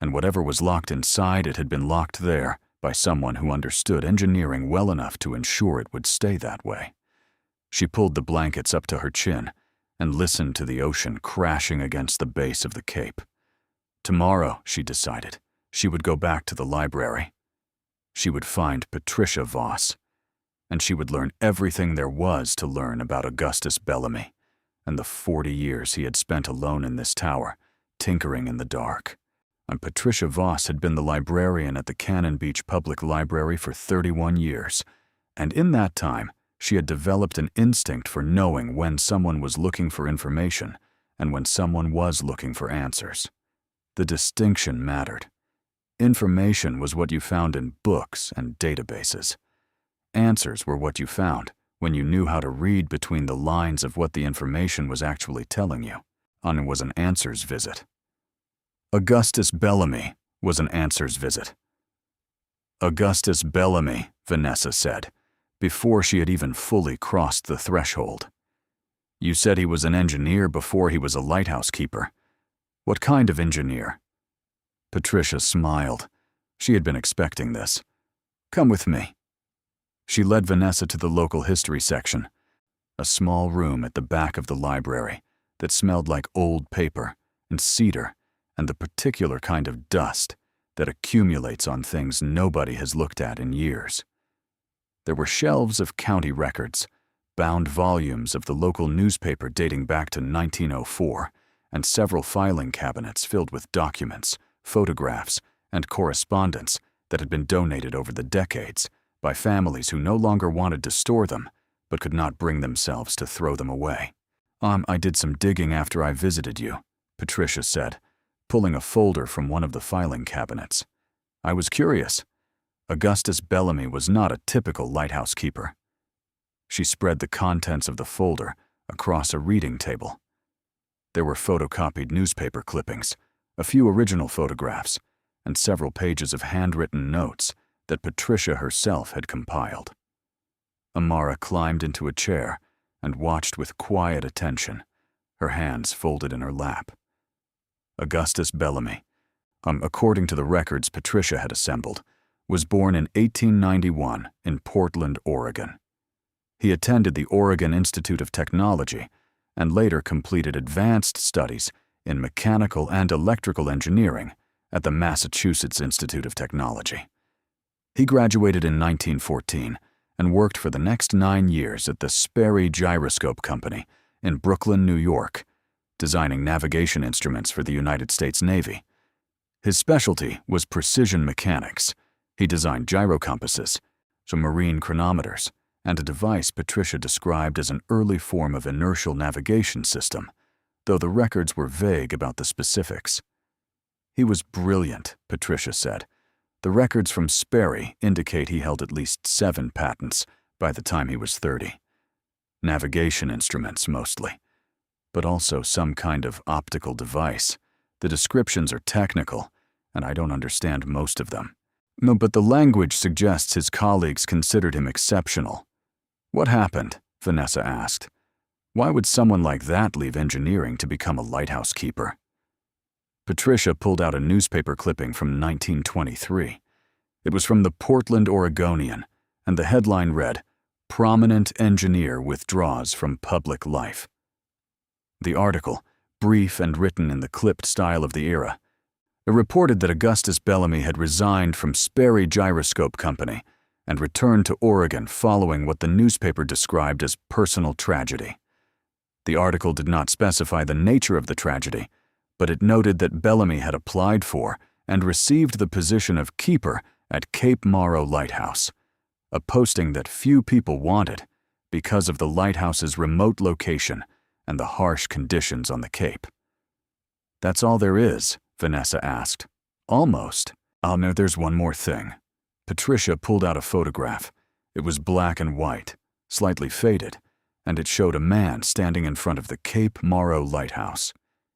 And whatever was locked inside it had been locked there by someone who understood engineering well enough to ensure it would stay that way. She pulled the blankets up to her chin and listened to the ocean crashing against the base of the cape. Tomorrow, she decided, she would go back to the library. She would find Patricia Voss, and she would learn everything there was to learn about Augustus Bellamy and the 40 years he had spent alone in this tower, tinkering in the dark. And Patricia Voss had been the librarian at the Cannon Beach Public Library for 31 years, and in that time, she had developed an instinct for knowing when someone was looking for information and when someone was looking for answers. The distinction mattered. Information was what you found in books and databases. Answers were what you found when you knew how to read between the lines of what the information was actually telling you. Was an answers visit. Augustus Bellamy was an answers visit. Augustus Bellamy, Vanessa said, before she had even fully crossed the threshold. You said he was an engineer before he was a lighthouse keeper. What kind of engineer? Patricia smiled. She had been expecting this. Come with me. She led Vanessa to the local history section, a small room at the back of the library that smelled like old paper and cedar and the particular kind of dust that accumulates on things nobody has looked at in years. There were shelves of county records, bound volumes of the local newspaper dating back to 1904, and several filing cabinets filled with documents, photographs, and correspondence that had been donated over the decades by families who no longer wanted to store them, but could not bring themselves to throw them away. I did some digging after I visited you, Patricia said, pulling a folder from one of the filing cabinets. I was curious. Augustus Bellamy was not a typical lighthouse keeper. She spread the contents of the folder across a reading table. There were photocopied newspaper clippings, a few original photographs, and several pages of handwritten notes that Patricia herself had compiled. Amara climbed into a chair and watched with quiet attention, her hands folded in her lap. Augustus Bellamy, according to the records Patricia had assembled, was born in 1891 in Portland, Oregon. He attended the Oregon Institute of Technology and later completed advanced studies in mechanical and electrical engineering at the Massachusetts Institute of Technology. He graduated in 1914 and worked for the next 9 years at the Sperry Gyroscope Company in Brooklyn, New York, designing navigation instruments for the United States Navy. His specialty was precision mechanics. He designed gyrocompasses, some marine chronometers, and a device Patricia described as an early form of inertial navigation system, though the records were vague about the specifics. He was brilliant, Patricia said. The records from Sperry indicate he held at least 7 patents by the time he was 30. Navigation instruments, mostly, but also some kind of optical device. The descriptions are technical, and I don't understand most of them. No, but the language suggests his colleagues considered him exceptional. What happened? Vanessa asked. Why would someone like that leave engineering to become a lighthouse keeper? Patricia pulled out a newspaper clipping from 1923. It was from the Portland Oregonian, and the headline read, "Prominent Engineer Withdraws from Public Life." The article, brief and written in the clipped style of the era, it reported that Augustus Bellamy had resigned from Sperry Gyroscope Company and returned to Oregon following what the newspaper described as personal tragedy. The article did not specify the nature of the tragedy, but it noted that Bellamy had applied for and received the position of keeper at Cape Morrow Lighthouse, a posting that few people wanted because of the lighthouse's remote location and the harsh conditions on the Cape. That's all there is? Vanessa asked. Almost. No, there's one more thing. Patricia pulled out a photograph. It was black and white, slightly faded, and it showed a man standing in front of the Cape Morrow Lighthouse.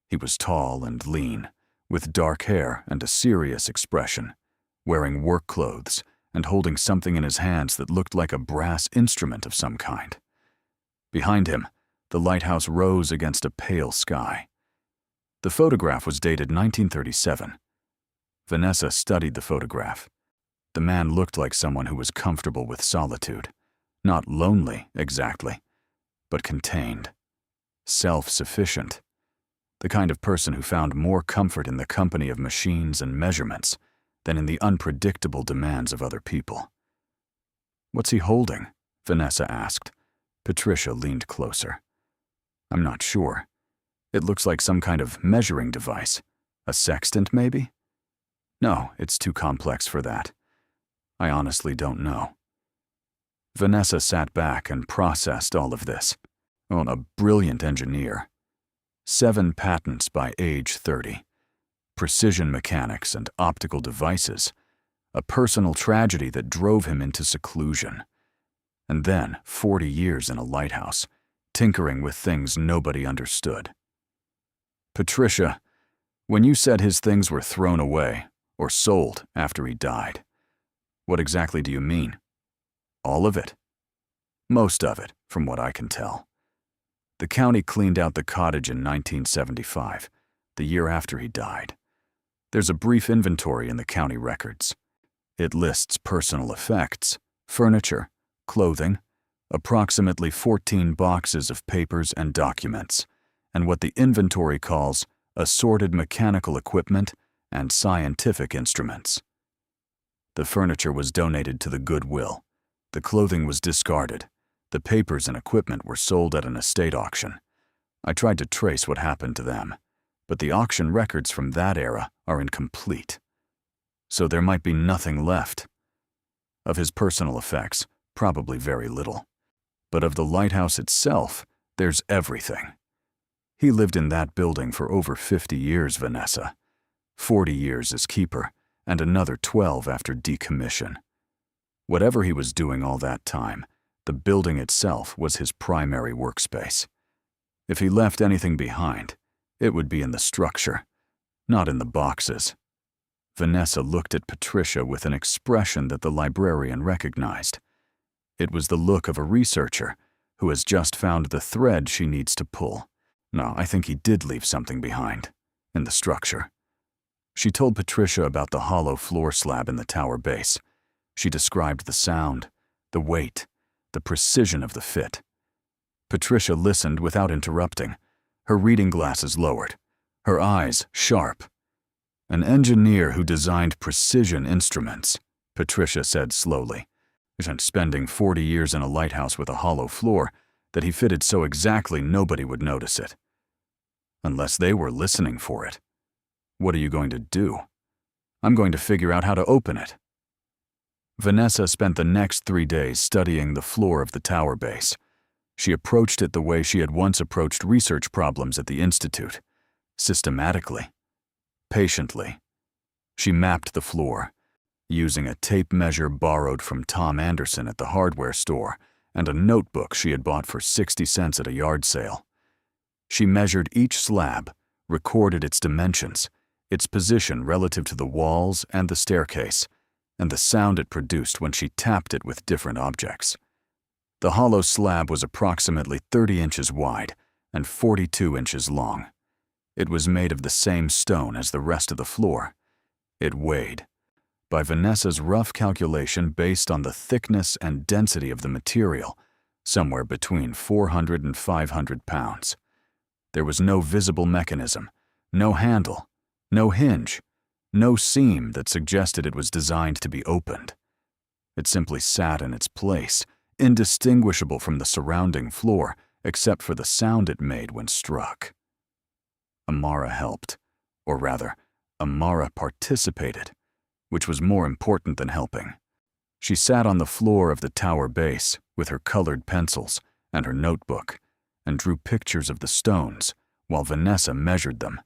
He was tall and lean, with dark hair and a serious expression, wearing work clothes and holding something in his hands that looked like a brass instrument of some kind. Behind him, the lighthouse rose against a pale sky. The photograph was dated 1937. Vanessa studied the photograph. The man looked like someone who was comfortable with solitude. Not lonely, exactly, but contained. Self-sufficient. The kind of person who found more comfort in the company of machines and measurements than in the unpredictable demands of other people. "What's he holding?" Vanessa asked. Patricia leaned closer. "I'm not sure. It looks like some kind of measuring device. A sextant, maybe? No, it's too complex for that. I honestly don't know." Vanessa sat back and processed all of this. A brilliant engineer. 7 patents by age 30. precision mechanics and optical devices, a personal tragedy that drove him into seclusion. And then 40 years in a lighthouse, tinkering with things nobody understood. Patricia, when you said his things were thrown away or sold after he died, what exactly do you mean? All of it? Most of it, from what I can tell. The county cleaned out the cottage in 1975, the year after he died. There's a brief inventory in the county records. It lists personal effects, furniture, clothing, approximately 14 boxes of papers and documents, and what the inventory calls assorted mechanical equipment and scientific instruments. The furniture was donated to the Goodwill. The clothing was discarded. The papers and equipment were sold at an estate auction. I tried to trace what happened to them, but the auction records from that era are incomplete. So there might be nothing left. Of his personal effects, probably very little. But of the lighthouse itself, there's everything. He lived in that building for over 50 years, Vanessa. 40 years as keeper, and another 12 after decommission. Whatever he was doing all that time, the building itself was his primary workspace. If he left anything behind, it would be in the structure, not in the boxes. Vanessa looked at Patricia with an expression that the librarian recognized. It was the look of a researcher who has just found the thread she needs to pull. No, I think he did leave something behind, in the structure. She told Patricia about the hollow floor slab in the tower base. She described the sound, the weight, the precision of the fit. Patricia listened without interrupting, her reading glasses lowered, her eyes sharp. An engineer who designed precision instruments, Patricia said slowly, and spending 40 years in a lighthouse with a hollow floor that he fitted so exactly nobody would notice it. Unless they were listening for it. What are you going to do? I'm going to figure out how to open it. Vanessa spent the next 3 days studying the floor of the tower base. She approached it the way she had once approached research problems at the Institute, systematically, patiently. She mapped the floor, using a tape measure borrowed from Tom Anderson at the hardware store and a notebook she had bought for 60 cents at a yard sale. She measured each slab, recorded its dimensions, its position relative to the walls and the staircase, and the sound it produced when she tapped it with different objects. The hollow slab was approximately 30 inches wide and 42 inches long. It was made of the same stone as the rest of the floor. It weighed, by Vanessa's rough calculation based on the thickness and density of the material, somewhere between 400 and 500 pounds. There was no visible mechanism, no handle, no hinge, no seam that suggested it was designed to be opened. It simply sat in its place, indistinguishable from the surrounding floor, except for the sound it made when struck. Amara helped, or rather, Amara participated, which was more important than helping. She sat on the floor of the tower base with her colored pencils and her notebook and drew pictures of the stones while Vanessa measured them.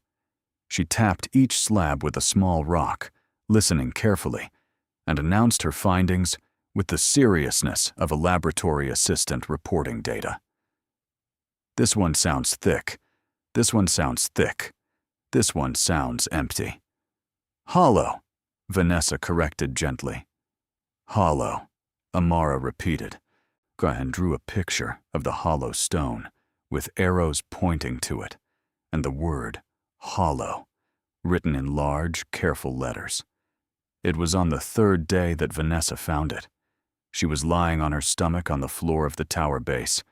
She tapped each slab with a small rock, listening carefully, and announced her findings with the seriousness of a laboratory assistant reporting data. This one sounds thick. This one sounds thick. This one sounds empty. Hollow, Vanessa corrected gently. Hollow, Amara repeated, and drew a picture of the hollow stone, with arrows pointing to it, and the word hollow, written in large, careful letters. It was on the third day that Vanessa found it. She was lying on her stomach on the floor of the tower base,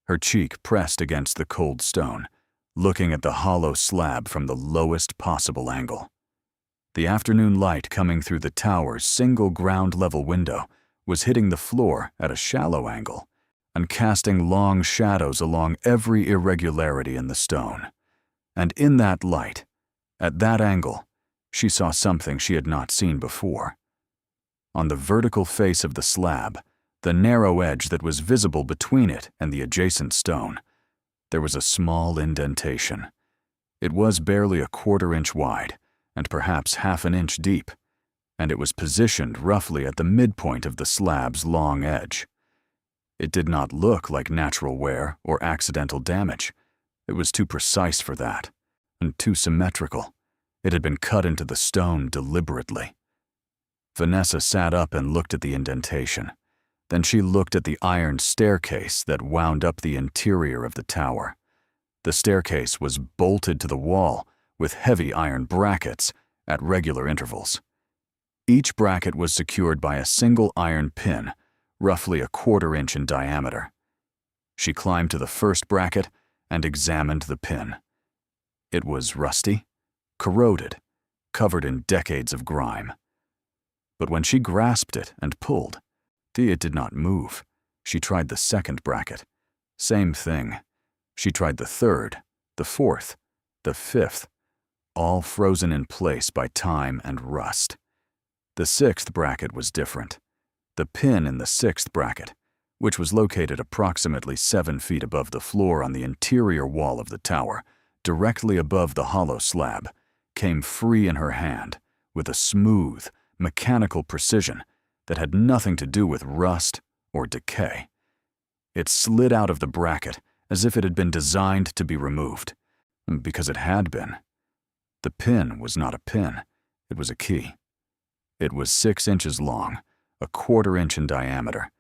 her cheek pressed against the cold stone, looking at the hollow slab from the lowest possible angle. The afternoon light coming through the tower's single ground-level window was hitting the floor at a shallow angle and casting long shadows along every irregularity in the stone. And in that light, at that angle, she saw something she had not seen before. On the vertical face of the slab, the narrow edge that was visible between it and the adjacent stone, there was a small indentation. It was barely a 1/4 inch wide and perhaps half an inch deep, and it was positioned roughly at the midpoint of the slab's long edge. It did not look like natural wear or accidental damage. It was too precise for that, and too symmetrical. It had been cut into the stone deliberately. Vanessa sat up and looked at the indentation. Then she looked at the iron staircase that wound up the interior of the tower. The staircase was bolted to the wall with heavy iron brackets at regular intervals. Each bracket was secured by a single iron pin, roughly a 1/4 inch in diameter. She climbed to the first bracket and examined the pin. It was rusty, corroded, covered in decades of grime. But when she grasped it and pulled, it did not move. She tried the second bracket. Same thing. She tried the third, the fourth, the fifth, all frozen in place by time and rust. The sixth bracket was different. The pin in the sixth bracket, which was located approximately 7 feet above the floor on the interior wall of the tower, directly above the hollow slab, came free in her hand with a smooth, mechanical precision that had nothing to do with rust or decay. It slid out of the bracket as if it had been designed to be removed, because it had been. The pin was not a pin, it was a key. It was 6 inches long, a 1/4 inch in diameter,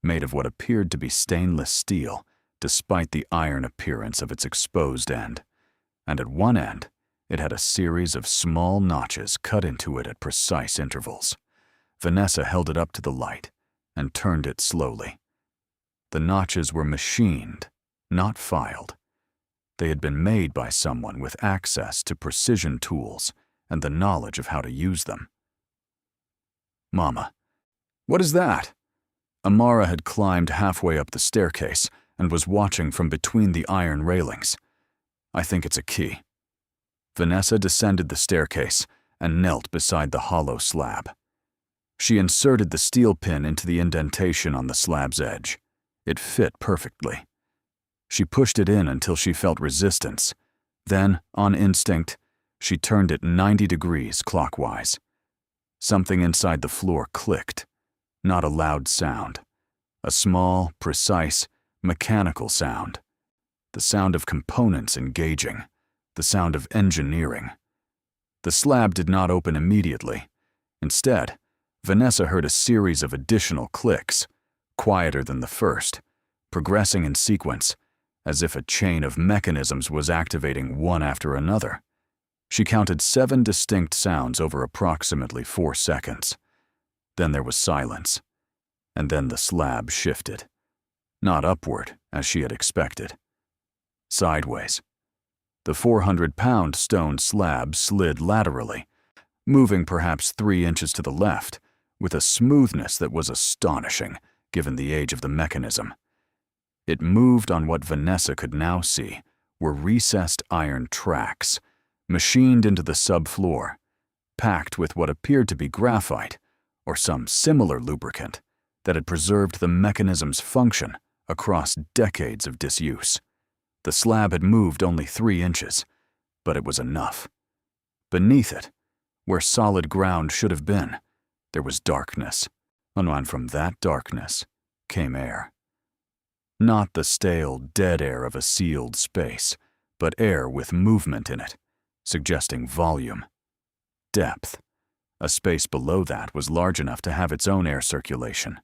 made of what appeared to be stainless steel, despite the iron appearance of its exposed end, and at one end, it had a series of small notches cut into it at precise intervals. Vanessa held it up to the light and turned it slowly. The notches were machined, not filed. They had been made by someone with access to precision tools and the knowledge of how to use them. "Mama, what is that?" Amara had climbed halfway up the staircase and was watching from between the iron railings. "I think it's a key." Vanessa descended the staircase and knelt beside the hollow slab. She inserted the steel pin into the indentation on the slab's edge. It fit perfectly. She pushed it in until she felt resistance. Then, on instinct, she turned it 90 degrees clockwise. Something inside the floor clicked. Not a loud sound. A small, precise, mechanical sound. The sound of components engaging. The sound of engineering. The slab did not open immediately. Instead, Vanessa heard a series of additional clicks, quieter than the first, progressing in sequence, as if a chain of mechanisms was activating one after another. She counted 7 distinct sounds over approximately 4 seconds. Then there was silence, and then the slab shifted. Not upward, as she had expected. Sideways. The 400-pound stone slab slid laterally, moving perhaps 3 inches to the left, with a smoothness that was astonishing, given the age of the mechanism. It moved on what Vanessa could now see were recessed iron tracks, machined into the subfloor, packed with what appeared to be graphite or some similar lubricant that had preserved the mechanism's function across decades of disuse. The slab had moved only 3 inches, but it was enough. Beneath it, where solid ground should have been, there was darkness, and from that darkness came air. Not the stale, dead air of a sealed space, but air with movement in it, suggesting volume, depth. A space below that was large enough to have its own air circulation.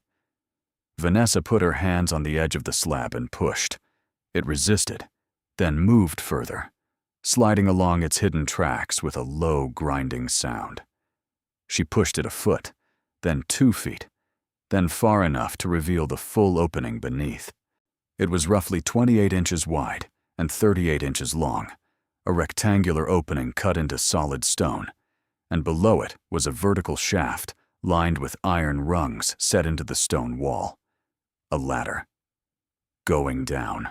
Vanessa put her hands on the edge of the slab and pushed. It resisted, then moved further, sliding along its hidden tracks with a low, grinding sound. She pushed it a foot, then 2 feet, then far enough to reveal the full opening beneath. It was roughly 28 inches wide and 38 inches long, a rectangular opening cut into solid stone, and below it was a vertical shaft lined with iron rungs set into the stone wall. A ladder. Going down.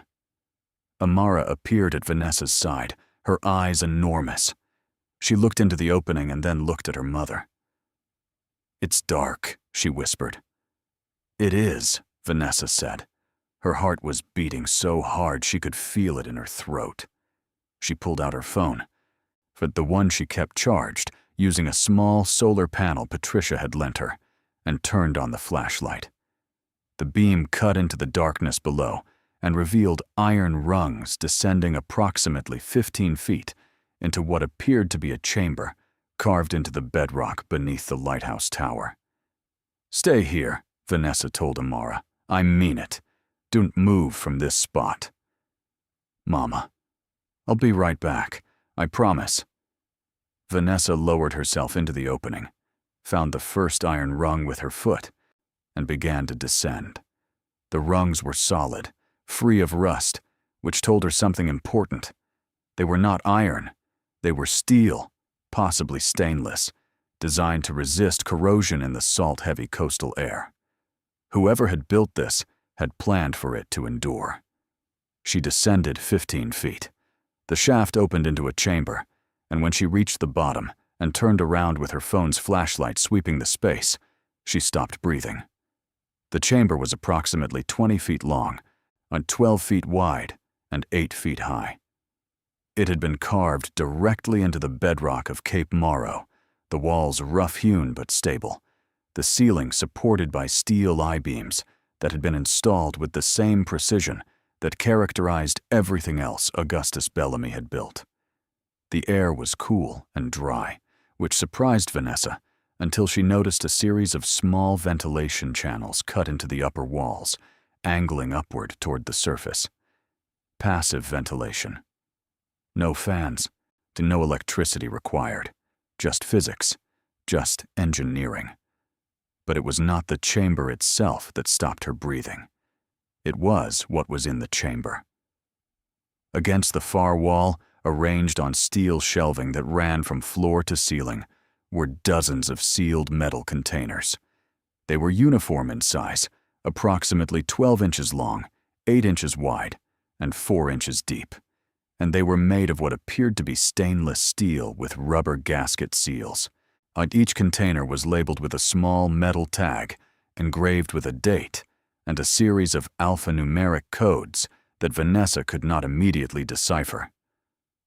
Amara appeared at Vanessa's side, her eyes enormous. She looked into the opening and then looked at her mother. "It's dark," she whispered. "It is," Vanessa said. Her heart was beating so hard she could feel it in her throat. She pulled out her phone, but the one she kept charged using a small solar panel Patricia had lent her, and turned on the flashlight. The beam cut into the darkness below and revealed iron rungs descending approximately 15 feet into what appeared to be a chamber carved into the bedrock beneath the lighthouse tower. "Stay here," Vanessa told Amara. "I mean it. Don't move from this spot." "Mama, I'll be right back. I promise." Vanessa lowered herself into the opening, found the first iron rung with her foot, and began to descend. The rungs were solid, free of rust, which told her something important. They were not iron. They were steel, possibly stainless, designed to resist corrosion in the salt-heavy coastal air. Whoever had built this had planned for it to endure. She descended 15 feet. The shaft opened into a chamber, and when she reached the bottom and turned around with her phone's flashlight sweeping the space, she stopped breathing. The chamber was approximately 20 feet long, and 12 feet wide, and 8 feet high. It had been carved directly into the bedrock of Cape Morrow, the walls rough-hewn but stable, the ceiling supported by steel I-beams that had been installed with the same precision that characterized everything else Augustus Bellamy had built. The air was cool and dry, which surprised Vanessa until she noticed a series of small ventilation channels cut into the upper walls, angling upward toward the surface. Passive ventilation. No fans, no electricity required, just physics, just engineering. But it was not the chamber itself that stopped her breathing. It was what was in the chamber. Against the far wall, arranged on steel shelving that ran from floor to ceiling, were dozens of sealed metal containers. They were uniform in size, approximately 12 inches long, 8 inches wide, and 4 inches deep, and they were made of what appeared to be stainless steel with rubber gasket seals. On each container was labeled with a small metal tag, engraved with a date, and a series of alphanumeric codes that Vanessa could not immediately decipher.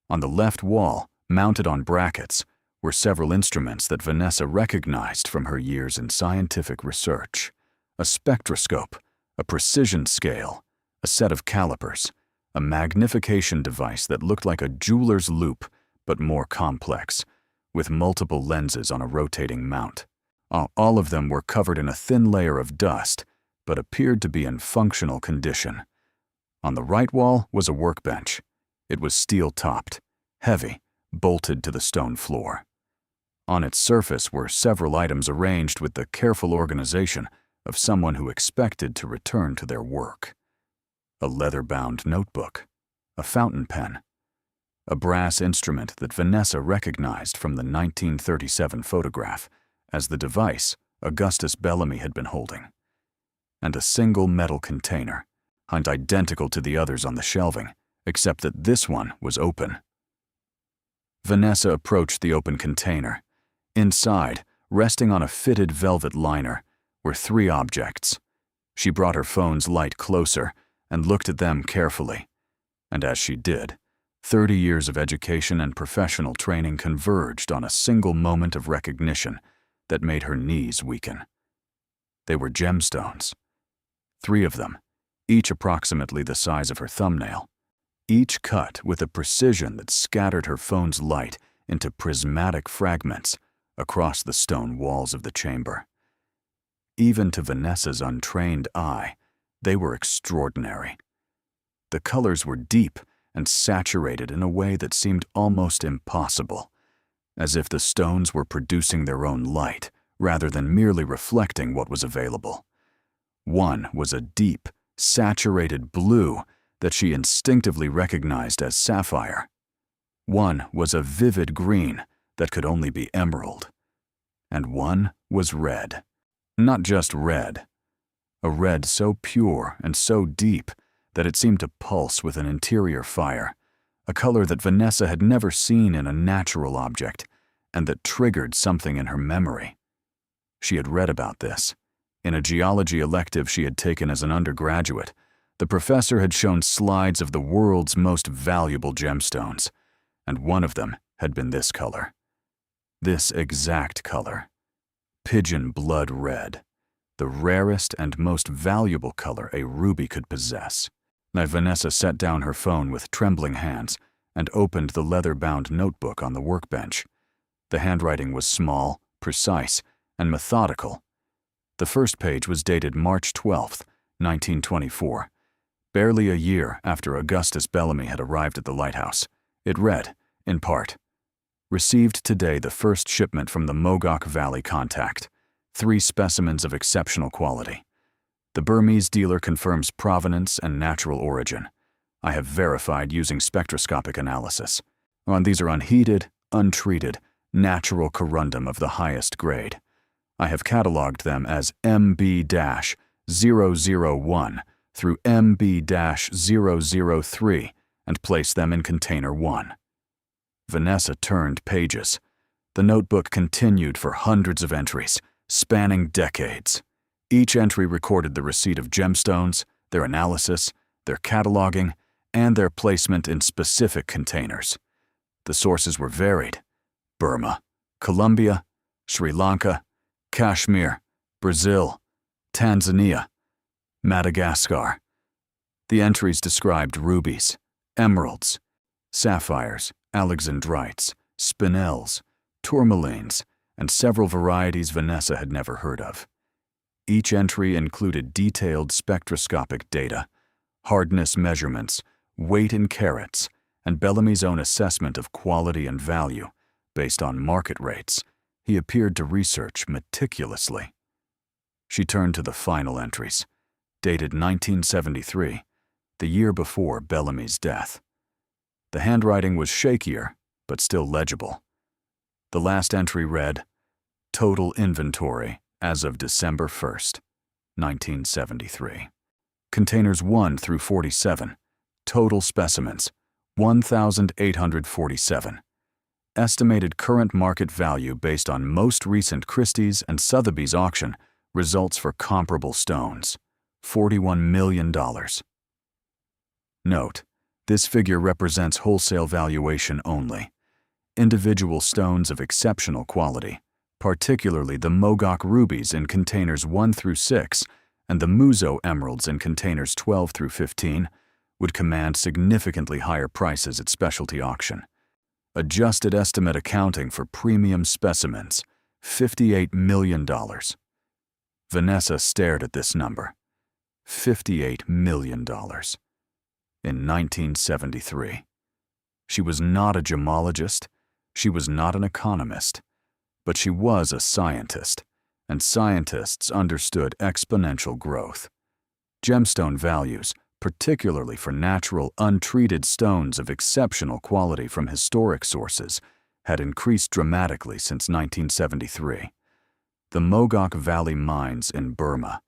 On the left wall, mounted on brackets, were several instruments that Vanessa recognized from her years in scientific research: a spectroscope, a precision scale, a set of calipers, a magnification device that looked like a jeweler's loupe but more complex, with multiple lenses on a rotating mount. All of them were covered in a thin layer of dust, but appeared to be in functional condition. On the right wall was a workbench. It was steel-topped, heavy, bolted to the stone floor. On its surface were several items arranged with the careful organization of someone who expected to return to their work. A leather-bound notebook, a fountain pen, a brass instrument that Vanessa recognized from the 1937 photograph as the device Augustus Bellamy had been holding, and a single metal container, identical to the others on the shelving, except that this one was open. Vanessa approached the open container. Inside, resting on a fitted velvet liner, were 3 objects. She brought her phone's light closer and looked at them carefully. And as she did, 30 years of education and professional training converged on a single moment of recognition that made her knees weaken. They were gemstones. 3 of them, each approximately the size of her thumbnail, each cut with a precision that scattered her phone's light into prismatic fragments across the stone walls of the chamber. Even to Vanessa's untrained eye, they were extraordinary. The colors were deep and saturated in a way that seemed almost impossible, as if the stones were producing their own light rather than merely reflecting what was available. One was a deep, saturated blue that she instinctively recognized as sapphire. One was a vivid green that could only be emerald. And one was red. Not just red. A red so pure and so deep that it seemed to pulse with an interior fire, a color that Vanessa had never seen in a natural object, and that triggered something in her memory. She had read about this. In a geology elective she had taken as an undergraduate, the professor had shown slides of the world's most valuable gemstones, and one of them had been this color. This exact color. Pigeon blood red. The rarest and most valuable color a ruby could possess. Now Vanessa set down her phone with trembling hands and opened the leather-bound notebook on the workbench. The handwriting was small, precise, and methodical. The first page was dated March 12, 1924, barely a year after Augustus Bellamy had arrived at the Lighthouse. It read, in part, "Received today the first shipment from the Mogok Valley contact. 3 specimens of exceptional quality. The Burmese dealer confirms provenance and natural origin. I have verified using spectroscopic analysis. These are unheated, untreated, natural corundum of the highest grade. I have cataloged them as MB-001 through MB-003 and placed them in Container 1. Vanessa turned pages. The notebook continued for hundreds of entries, spanning decades. Each entry recorded the receipt of gemstones, their analysis, their cataloging, and their placement in specific containers. The sources were varied: Burma, Colombia, Sri Lanka, Kashmir, Brazil, Tanzania, Madagascar. The entries described rubies, emeralds, sapphires, alexandrites, spinels, tourmalines, and several varieties Vanessa had never heard of. Each entry included detailed spectroscopic data, hardness measurements, weight in carats, and Bellamy's own assessment of quality and value based on market rates. He appeared to research meticulously. She turned to the final entries, dated 1973, the year before Bellamy's death. The handwriting was shakier, but still legible. The last entry read, "Total inventory as of December 1st, 1973. Containers 1 through 47. Total specimens, 1,847. Estimated current market value based on most recent Christie's and Sotheby's auction results for comparable stones, $41 million. Note, this figure represents wholesale valuation only. Individual stones of exceptional quality, particularly the Mogok rubies in containers 1 through 6 and the Muzo emeralds in containers 12 through 15, would command significantly higher prices at specialty auction. Adjusted estimate accounting for premium specimens, $58 million. Vanessa stared at this number. $58 million. In 1973. She was not a gemologist, she was not an economist, but she was a scientist, and scientists understood exponential growth. Gemstone values, particularly for natural, untreated stones of exceptional quality from historic sources, had increased dramatically since 1973. The Mogok Valley mines in Burma,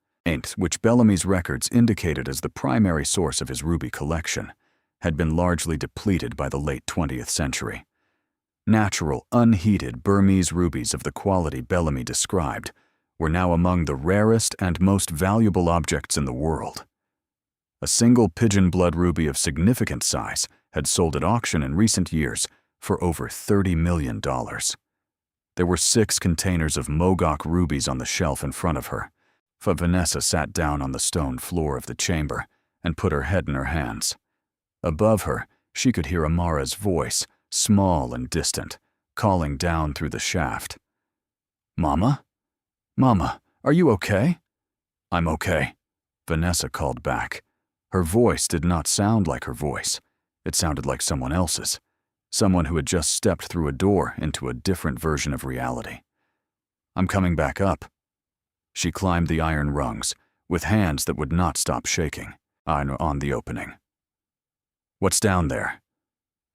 which Bellamy's records indicated as the primary source of his ruby collection, had been largely depleted by the late 20th century. Natural, unheated Burmese rubies of the quality Bellamy described were now among the rarest and most valuable objects in the world. A single pigeon blood ruby of significant size had sold at auction in recent years for over $30 million. There were 6 containers of Mogok rubies on the shelf in front of her. Vanessa sat down on the stone floor of the chamber and put her head in her hands. Above her, she could hear Amara's voice, small and distant, calling down through the shaft. "Mama? Mama, are you okay?" "I'm okay," Vanessa called back. Her voice did not sound like her voice. It sounded like someone else's, someone who had just stepped through a door into a different version of reality. "I'm coming back up." She climbed the iron rungs, with hands that would not stop shaking, on the opening. "What's down there?"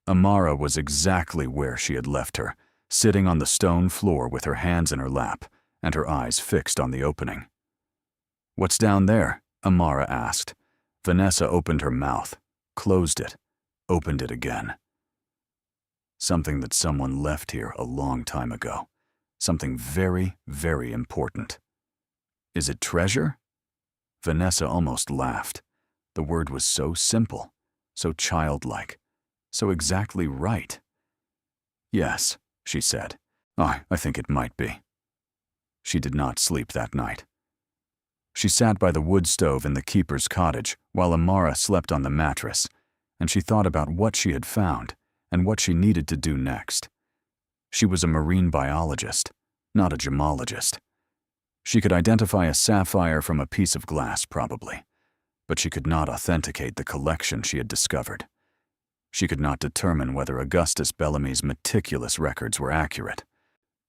Amara was exactly where she had left her, sitting on the stone floor with her hands in her lap and her eyes fixed on the opening. "What's down there?" Amara asked. Vanessa opened her mouth, closed it, opened it again. Something that someone left here a long time ago. Something very, very important. "Is it treasure?" Vanessa almost laughed. The word was so simple, so childlike, so exactly right. "Yes," she said. I think it might be." She did not sleep that night. She sat by the wood stove in the keeper's cottage while Amara slept on the mattress, and she thought about what she had found and what she needed to do next. She was a marine biologist, not a gemologist. She could identify a sapphire from a piece of glass, probably, but she could not authenticate the collection she had discovered. She could not determine whether Augustus Bellamy's meticulous records were accurate.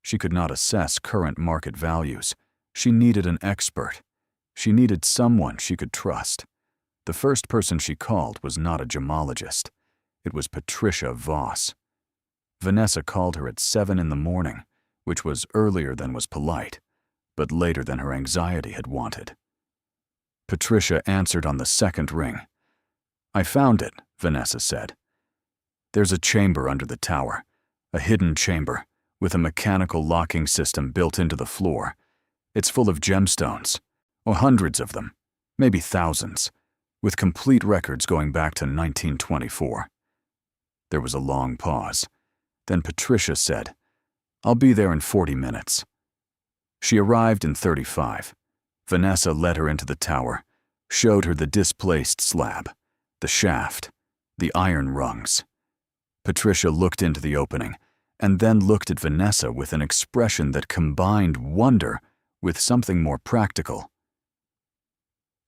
She could not assess current market values. She needed an expert. She needed someone she could trust. The first person she called was not a gemologist. It was Patricia Voss. Vanessa called her at 7 in the morning, which was earlier than was polite, but later than her anxiety had wanted. Patricia answered on the second ring. "I found it," Vanessa said. "There's a chamber under the tower, a hidden chamber, with a mechanical locking system built into the floor. It's full of gemstones, or hundreds of them, maybe thousands, with complete records going back to 1924. There was a long pause. Then Patricia said, "I'll be there in 40 minutes. She arrived in 35. Vanessa led her into the tower, showed her the displaced slab, the shaft, the iron rungs. Patricia looked into the opening, and then looked at Vanessa with an expression that combined wonder with something more practical.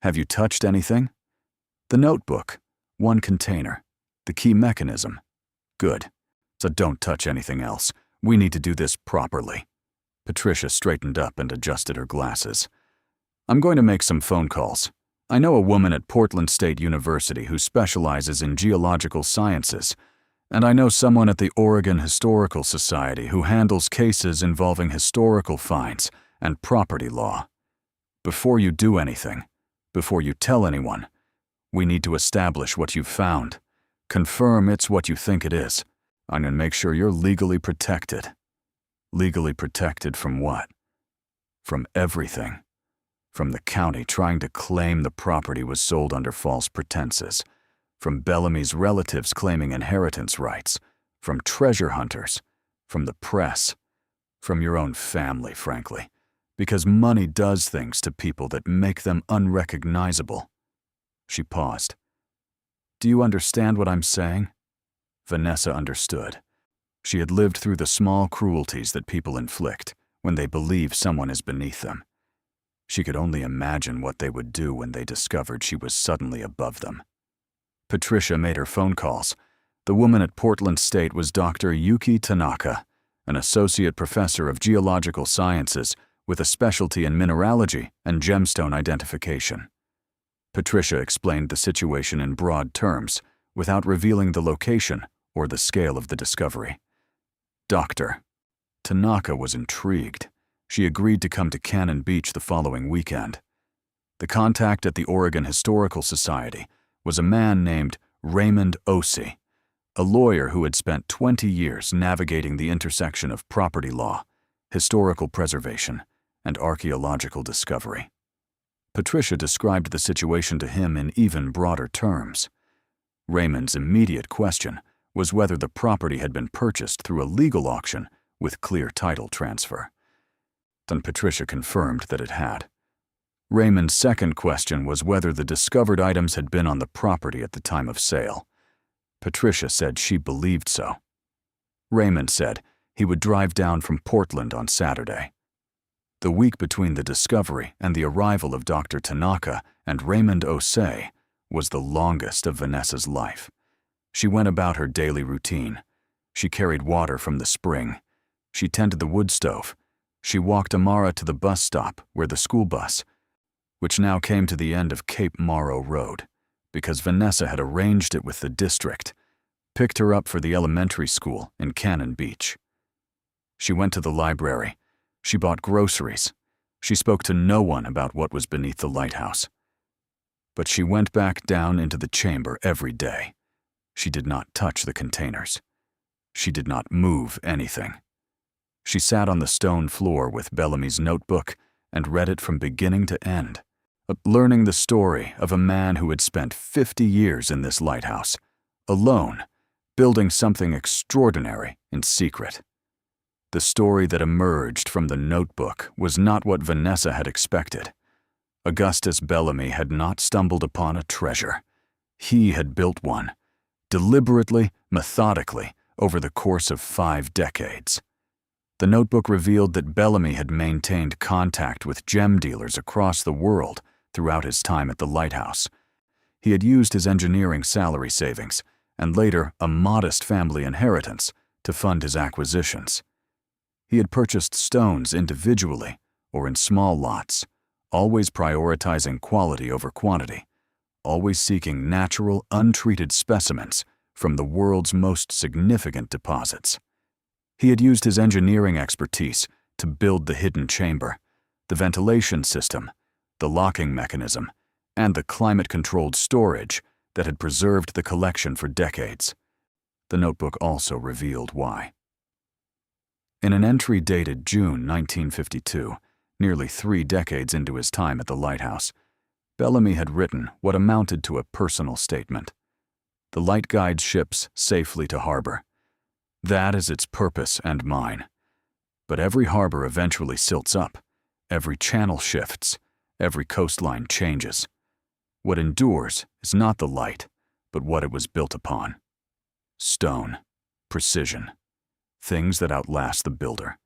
"Have you touched anything?" "The notebook, one container, the key mechanism." "Good. So don't touch anything else. We need to do this properly." Patricia straightened up and adjusted her glasses. "I'm going to make some phone calls. I know a woman at Portland State University who specializes in geological sciences, and I know someone at the Oregon Historical Society who handles cases involving historical finds and property law. Before you do anything, before you tell anyone, we need to establish what you've found. Confirm it's what you think it is. I'm going to make sure you're legally protected." Legally protected from what? From everything. From the county trying to claim the property was sold under false pretenses. From Bellamy's relatives claiming inheritance rights. From treasure hunters. From the press. From your own family, frankly. Because money does things to people that make them unrecognizable. She paused. "Do you understand what I'm saying?" Vanessa understood. She had lived through the small cruelties that people inflict when they believe someone is beneath them. She could only imagine what they would do when they discovered she was suddenly above them. Patricia made her phone calls. The woman at Portland State was Dr. Yuki Tanaka, an associate professor of geological sciences with a specialty in mineralogy and gemstone identification. Patricia explained the situation in broad terms, without revealing the location or the scale of the discovery. Dr. Tanaka was intrigued. She agreed to come to Cannon Beach the following weekend. The contact at the Oregon Historical Society was a man named Raymond Osei, a lawyer who had spent 20 years navigating the intersection of property law, historical preservation, and archaeological discovery. Patricia described the situation to him in even broader terms. Raymond's immediate question was whether the property had been purchased through a legal auction with clear title transfer. Then Patricia confirmed that it had. Raymond's second question was whether the discovered items had been on the property at the time of sale. Patricia said she believed so. Raymond said he would drive down from Portland on Saturday. The week between the discovery and the arrival of Dr. Tanaka and Raymond Osei was the longest of Vanessa's life. She went about her daily routine. She carried water from the spring. She tended the wood stove. She walked Amara to the bus stop where the school bus, which now came to the end of Cape Morrow Road, because Vanessa had arranged it with the district, picked her up for the elementary school in Cannon Beach. She went to the library. She bought groceries. She spoke to no one about what was beneath the lighthouse. But she went back down into the chamber every day. She did not touch the containers. She did not move anything. She sat on the stone floor with Bellamy's notebook and read it from beginning to end, learning the story of a man who had spent 50 years in this lighthouse, alone, building something extraordinary in secret. The story that emerged from the notebook was not what Vanessa had expected. Augustus Bellamy had not stumbled upon a treasure. He had built one, deliberately, methodically, over the course of 5 decades. The notebook revealed that Bellamy had maintained contact with gem dealers across the world throughout his time at the Lighthouse. He had used his engineering salary savings, and later a modest family inheritance, to fund his acquisitions. He had purchased stones individually or in small lots, always prioritizing quality over quantity, always seeking natural, untreated specimens from the world's most significant deposits. He had used his engineering expertise to build the hidden chamber, the ventilation system, the locking mechanism, and the climate-controlled storage that had preserved the collection for decades. The notebook also revealed why. In an entry dated June 1952, nearly 3 decades into his time at the Lighthouse, Bellamy had written what amounted to a personal statement. The light guides ships safely to harbor. That is its purpose and mine. But every harbor eventually silts up, every channel shifts, every coastline changes. What endures is not the light, but what it was built upon. Stone, precision, things that outlast the builder.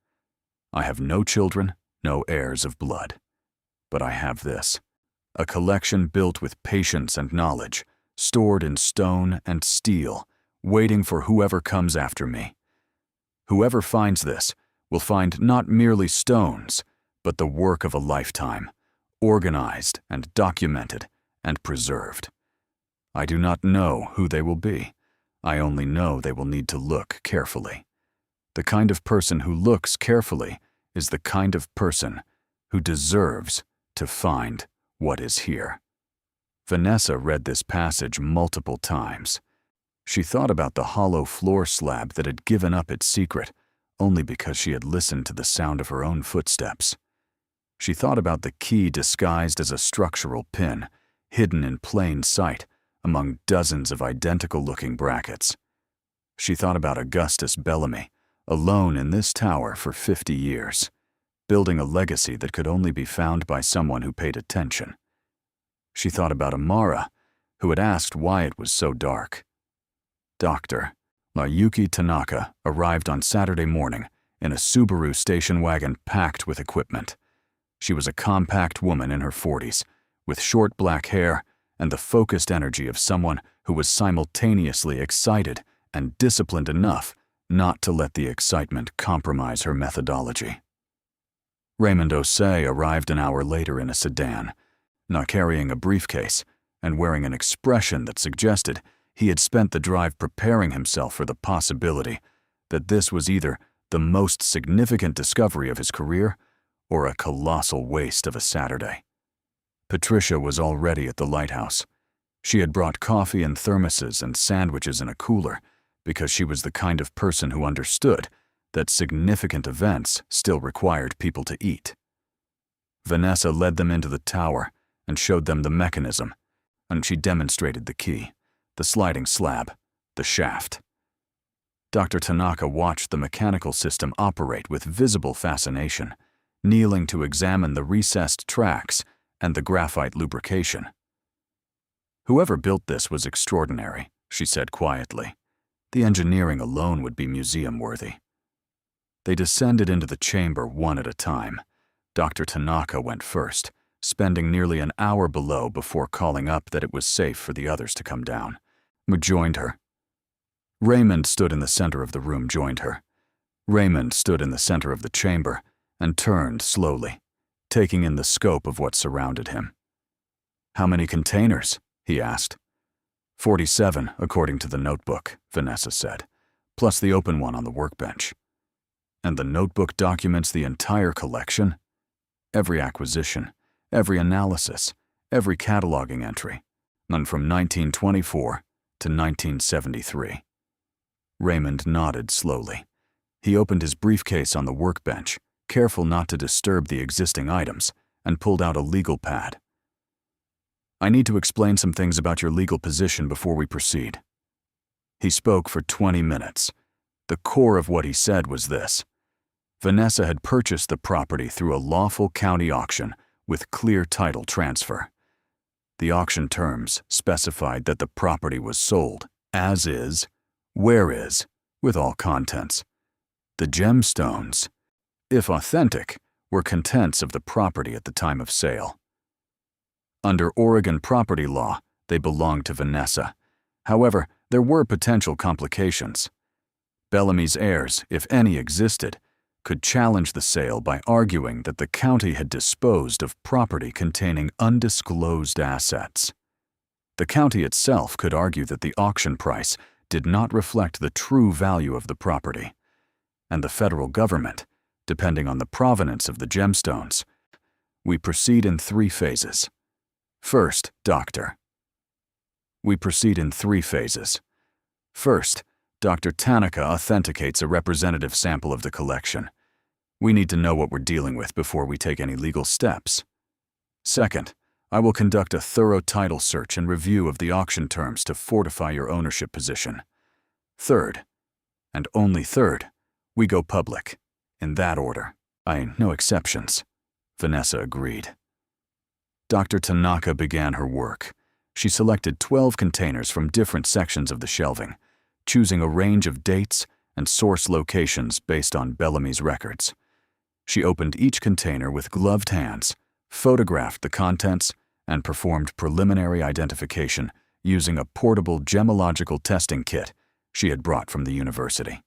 I have no children, no heirs of blood. But I have this, a collection built with patience and knowledge, stored in stone and steel, waiting for whoever comes after me. Whoever finds this will find not merely stones, but the work of a lifetime, organized and documented and preserved. I do not know who they will be. I only know they will need to look carefully. The kind of person who looks carefully is the kind of person who deserves to find what is here. Vanessa read this passage multiple times. She thought about the hollow floor slab that had given up its secret only because she had listened to the sound of her own footsteps. She thought about the key disguised as a structural pin, hidden in plain sight among dozens of identical-looking brackets. She thought about Augustus Bellamy, alone in this tower for 50 years, building a legacy that could only be found by someone who paid attention. She thought about Amara, who had asked why it was so dark. Dr. Mayuki Tanaka arrived on Saturday morning in a Subaru station wagon packed with equipment. She was a compact woman in her 40s, with short black hair and the focused energy of someone who was simultaneously excited and disciplined enough not to let the excitement compromise her methodology. Raymond Osei arrived an hour later in a sedan, not carrying a briefcase and wearing an expression that suggested he had spent the drive preparing himself for the possibility that this was either the most significant discovery of his career or a colossal waste of a Saturday. Patricia was already at the Lighthouse. She had brought coffee and thermoses and sandwiches in a cooler because she was the kind of person who understood that significant events still required people to eat. Vanessa led them into the tower and showed them the mechanism, and she demonstrated the key, the sliding slab, the shaft. Dr. Tanaka watched the mechanical system operate with visible fascination, kneeling to examine the recessed tracks and the graphite lubrication. Whoever built this was extraordinary, she said quietly. The engineering alone would be museum-worthy. They descended into the chamber one at a time. Dr. Tanaka went first, spending nearly an hour below before calling up that it was safe for the others to come down. We joined her. Raymond stood in the center of the room, joined her. Raymond stood in the center of the chamber and turned slowly, taking in the scope of what surrounded him. How many containers? He asked. 47, according to the notebook, Vanessa said, plus the open one on the workbench. And the notebook documents the entire collection? Every acquisition, every analysis, every cataloging entry, none from 1924 to 1973. Raymond nodded slowly. He opened his briefcase on the workbench, careful not to disturb the existing items, and pulled out a legal pad. I need to explain some things about your legal position before we proceed. He spoke for 20 minutes. The core of what he said was this. Vanessa had purchased the property through a lawful county auction with clear title transfer. The auction terms specified that the property was sold as is, where is, with all contents. The gemstones, if authentic, were contents of the property at the time of sale. Under Oregon property law, they belonged to Vanessa. However, there were potential complications. Bellamy's heirs, if any existed, could challenge the sale by arguing that the county had disposed of property containing undisclosed assets. The county itself could argue that the auction price did not reflect the true value of the property, and the federal government, depending on the provenance of the gemstones. We proceed in 3 phases. First, Doctor. We proceed in 3 phases. First, Dr. Tanaka authenticates a representative sample of the collection. We need to know what we're dealing with before we take any legal steps. Second, I will conduct a thorough title search and review of the auction terms to fortify your ownership position. Third, and only third, we go public. In that order. No exceptions. Vanessa agreed. Dr. Tanaka began her work. She selected 12 containers from different sections of the shelving, choosing a range of dates and source locations based on Bellamy's records. She opened each container with gloved hands, photographed the contents, and performed preliminary identification using a portable gemological testing kit she had brought from the university.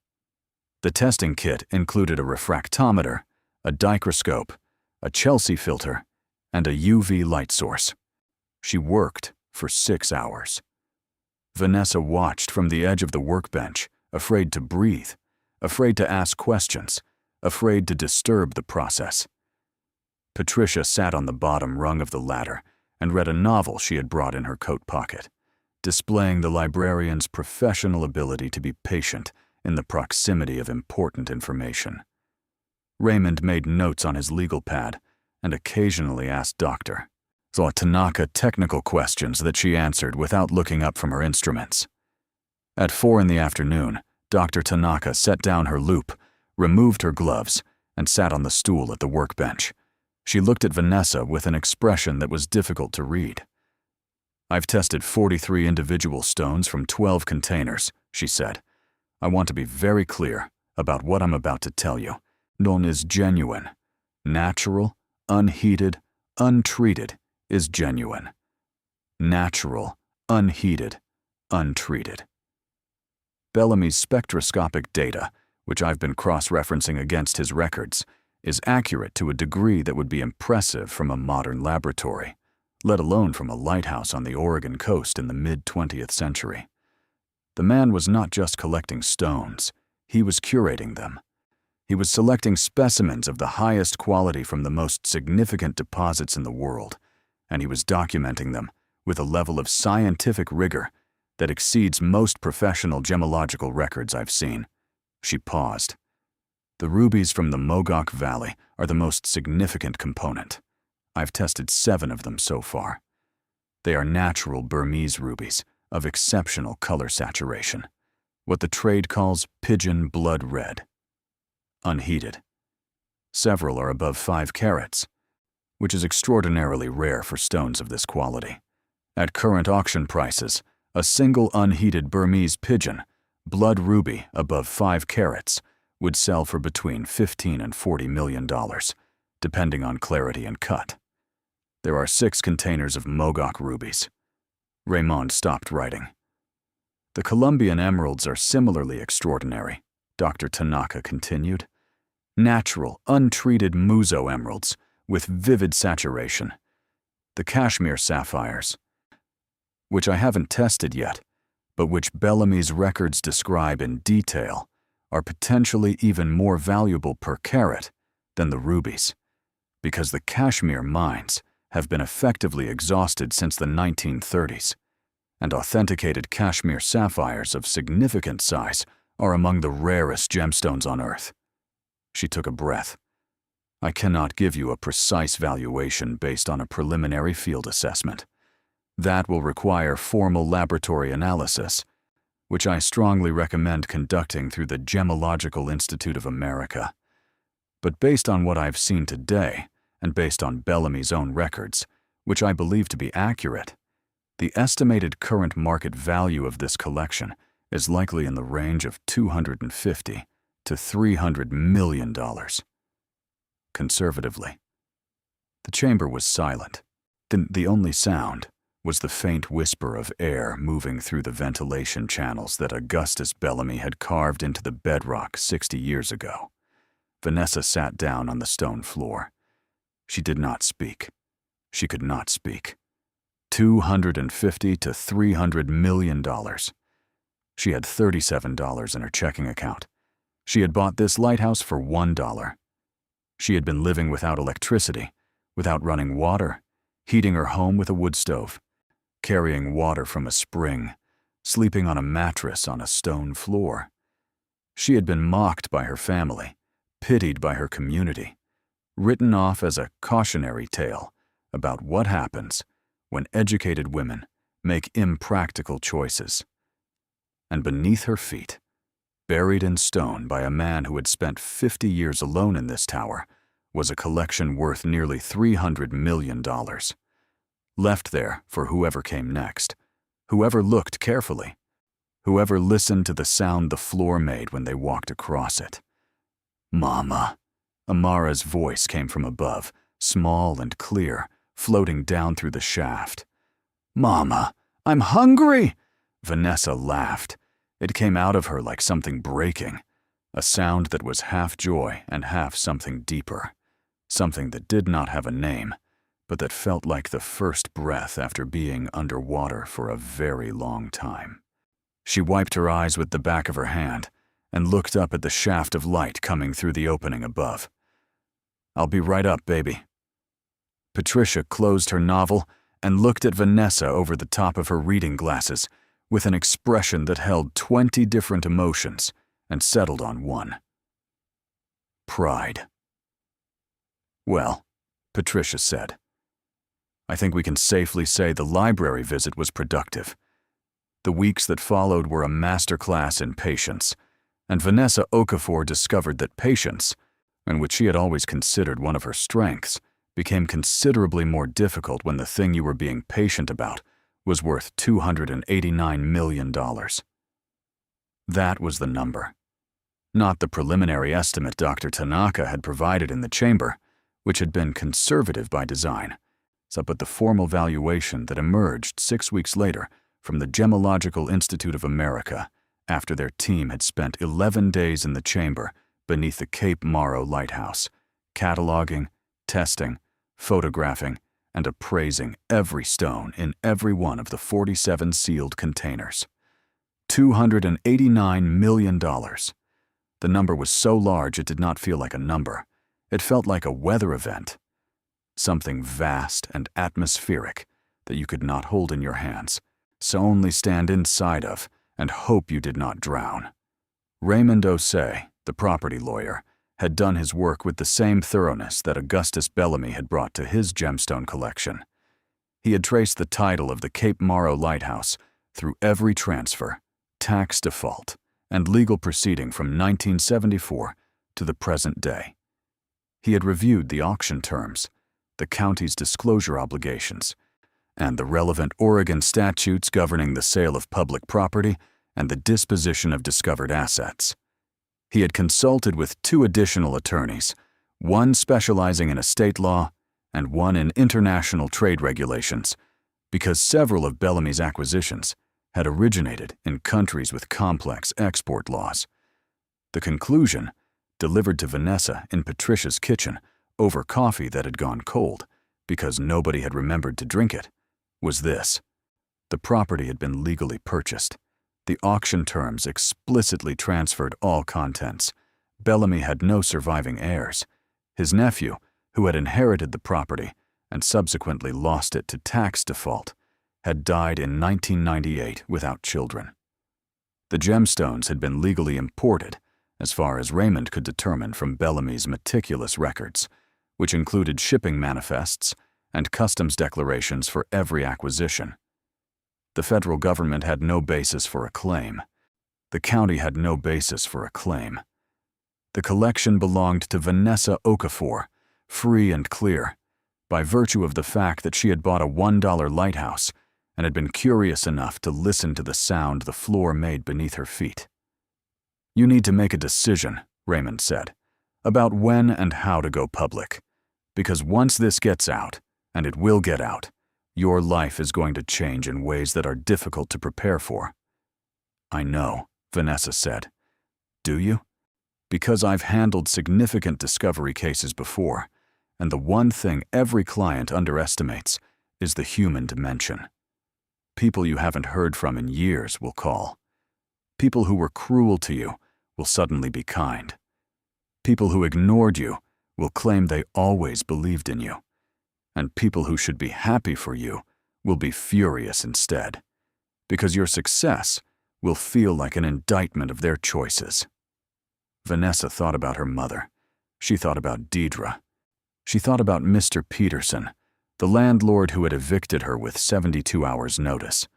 The testing kit included a refractometer, a dichroscope, a Chelsea filter, and a UV light source. She worked for 6 hours. Vanessa watched from the edge of the workbench, afraid to breathe, afraid to ask questions, afraid to disturb the process. Patricia sat on the bottom rung of the ladder and read a novel she had brought in her coat pocket, displaying the librarian's professional ability to be patient in the proximity of important information. Raymond made notes on his legal pad and occasionally asked Dr. Tanaka technical questions that she answered without looking up from her instruments. At 4 in the afternoon, Dr. Tanaka set down her loupe, removed her gloves, and sat on the stool at the workbench. She looked at Vanessa with an expression that was difficult to read. "I've tested 43 individual stones from 12 containers," she said. "I want to be very clear about what I'm about to tell you. None is genuine. Natural, unheated, untreated is genuine. Natural, unheated, untreated." Bellamy's spectroscopic data, which I've been cross-referencing against his records, is accurate to a degree that would be impressive from a modern laboratory, let alone from a lighthouse on the Oregon coast in the mid-20th century. The man was not just collecting stones, he was curating them. He was selecting specimens of the highest quality from the most significant deposits in the world, and he was documenting them with a level of scientific rigor that exceeds most professional gemological records I've seen. She paused. The rubies from the Mogok Valley are the most significant component. I've tested 7 of them so far. They are natural Burmese rubies of exceptional color saturation, what the trade calls pigeon blood red. Unheated. Several are above 5 carats, which is extraordinarily rare for stones of this quality. At current auction prices, a single unheated Burmese pigeon, blood ruby above 5 carats, would sell for between $15 and $40 million, depending on clarity and cut. There are 6 containers of Mogok rubies. Raymond stopped writing. The Colombian emeralds are similarly extraordinary, Dr. Tanaka continued. Natural, untreated Muzo emeralds with vivid saturation. The Kashmir sapphires, which I haven't tested yet, but which Bellamy's records describe in detail, are potentially even more valuable per carat than the rubies, because the Kashmir mines have been effectively exhausted since the 1930s, and authenticated Kashmir sapphires of significant size are among the rarest gemstones on Earth. She took a breath. I cannot give you a precise valuation based on a preliminary field assessment. That will require formal laboratory analysis, which I strongly recommend conducting through the Gemological Institute of America. But based on what I've seen today, and based on Bellamy's own records, which I believe to be accurate, the estimated current market value of this collection is likely in the range of $250 to $300 million. Conservatively. The chamber was silent. The only sound was the faint whisper of air moving through the ventilation channels that Augustus Bellamy had carved into the bedrock 60 years ago. Vanessa sat down on the stone floor. She did not speak. She could not speak. $250 to $300 million. She had $37 in her checking account. She had bought this lighthouse for $1. She had been living without electricity, without running water, heating her home with a wood stove, carrying water from a spring, sleeping on a mattress on a stone floor. She had been mocked by her family, pitied by her community, written off as a cautionary tale about what happens when educated women make impractical choices. And beneath her feet, buried in stone by a man who had spent 50 years alone in this tower, was a collection worth nearly $300 million. Left there for whoever came next, whoever looked carefully, whoever listened to the sound the floor made when they walked across it. "Mama." Amara's voice came from above, small and clear, floating down through the shaft. "Mama, I'm hungry!" Vanessa laughed. It came out of her like something breaking, a sound that was half joy and half something deeper, something that did not have a name, but that felt like the first breath after being underwater for a very long time. She wiped her eyes with the back of her hand and looked up at the shaft of light coming through the opening above. "I'll be right up, baby." Patricia closed her novel and looked at Vanessa over the top of her reading glasses with an expression that held 20 different emotions and settled on one: pride. "Well," Patricia said, "I think we can safely say the library visit was productive. The weeks that followed were a masterclass in patience, and Vanessa Okafor discovered that patience, and which she had always considered one of her strengths, became considerably more difficult when the thing you were being patient about was worth $289 million. That was the number. Not the preliminary estimate Dr. Tanaka had provided in the chamber, which had been conservative by design, but the formal valuation that emerged 6 weeks later from the Gemological Institute of America after their team had spent 11 days in the chamber beneath the Cape Morrow Lighthouse, cataloging, testing, photographing, and appraising every stone in every one of the 47 sealed containers. $289 million. The number was so large it did not feel like a number. It felt like a weather event. Something vast and atmospheric that you could not hold in your hands, so only stand inside of and hope you did not drown. Raymond Osei, the property lawyer, had done his work with the same thoroughness that Augustus Bellamy had brought to his gemstone collection. He had traced the title of the Cape Morrow Lighthouse through every transfer, tax default, and legal proceeding from 1974 to the present day. He had reviewed the auction terms, the county's disclosure obligations, and the relevant Oregon statutes governing the sale of public property and the disposition of discovered assets. He had consulted with 2 additional attorneys, one specializing in estate law and one in international trade regulations, because several of Bellamy's acquisitions had originated in countries with complex export laws. The conclusion, delivered to Vanessa in Patricia's kitchen over coffee that had gone cold because nobody had remembered to drink it, was this: the property had been legally purchased. The auction terms explicitly transferred all contents. Bellamy had no surviving heirs. His nephew, who had inherited the property and subsequently lost it to tax default, had died in 1998 without children. The gemstones had been legally imported, as far as Raymond could determine from Bellamy's meticulous records, which included shipping manifests and customs declarations for every acquisition. The federal government had no basis for a claim. The county had no basis for a claim. The collection belonged to Vanessa Okafor, free and clear, by virtue of the fact that she had bought a $1 lighthouse and had been curious enough to listen to the sound the floor made beneath her feet. "You need to make a decision," Raymond said, "about when and how to go public. Because once this gets out, and it will get out, your life is going to change in ways that are difficult to prepare for." "I know," Vanessa said. "Do you?" "Because I've handled significant discovery cases before, and the one thing every client underestimates is the human dimension. People you haven't heard from in years will call. People who were cruel to you will suddenly be kind. People who ignored you will claim they always believed in you. And people who should be happy for you will be furious instead, because your success will feel like an indictment of their choices." Vanessa thought about her mother. She thought about Deidre. She thought about Mr. Peterson, the landlord who had evicted her with 72 hours' notice.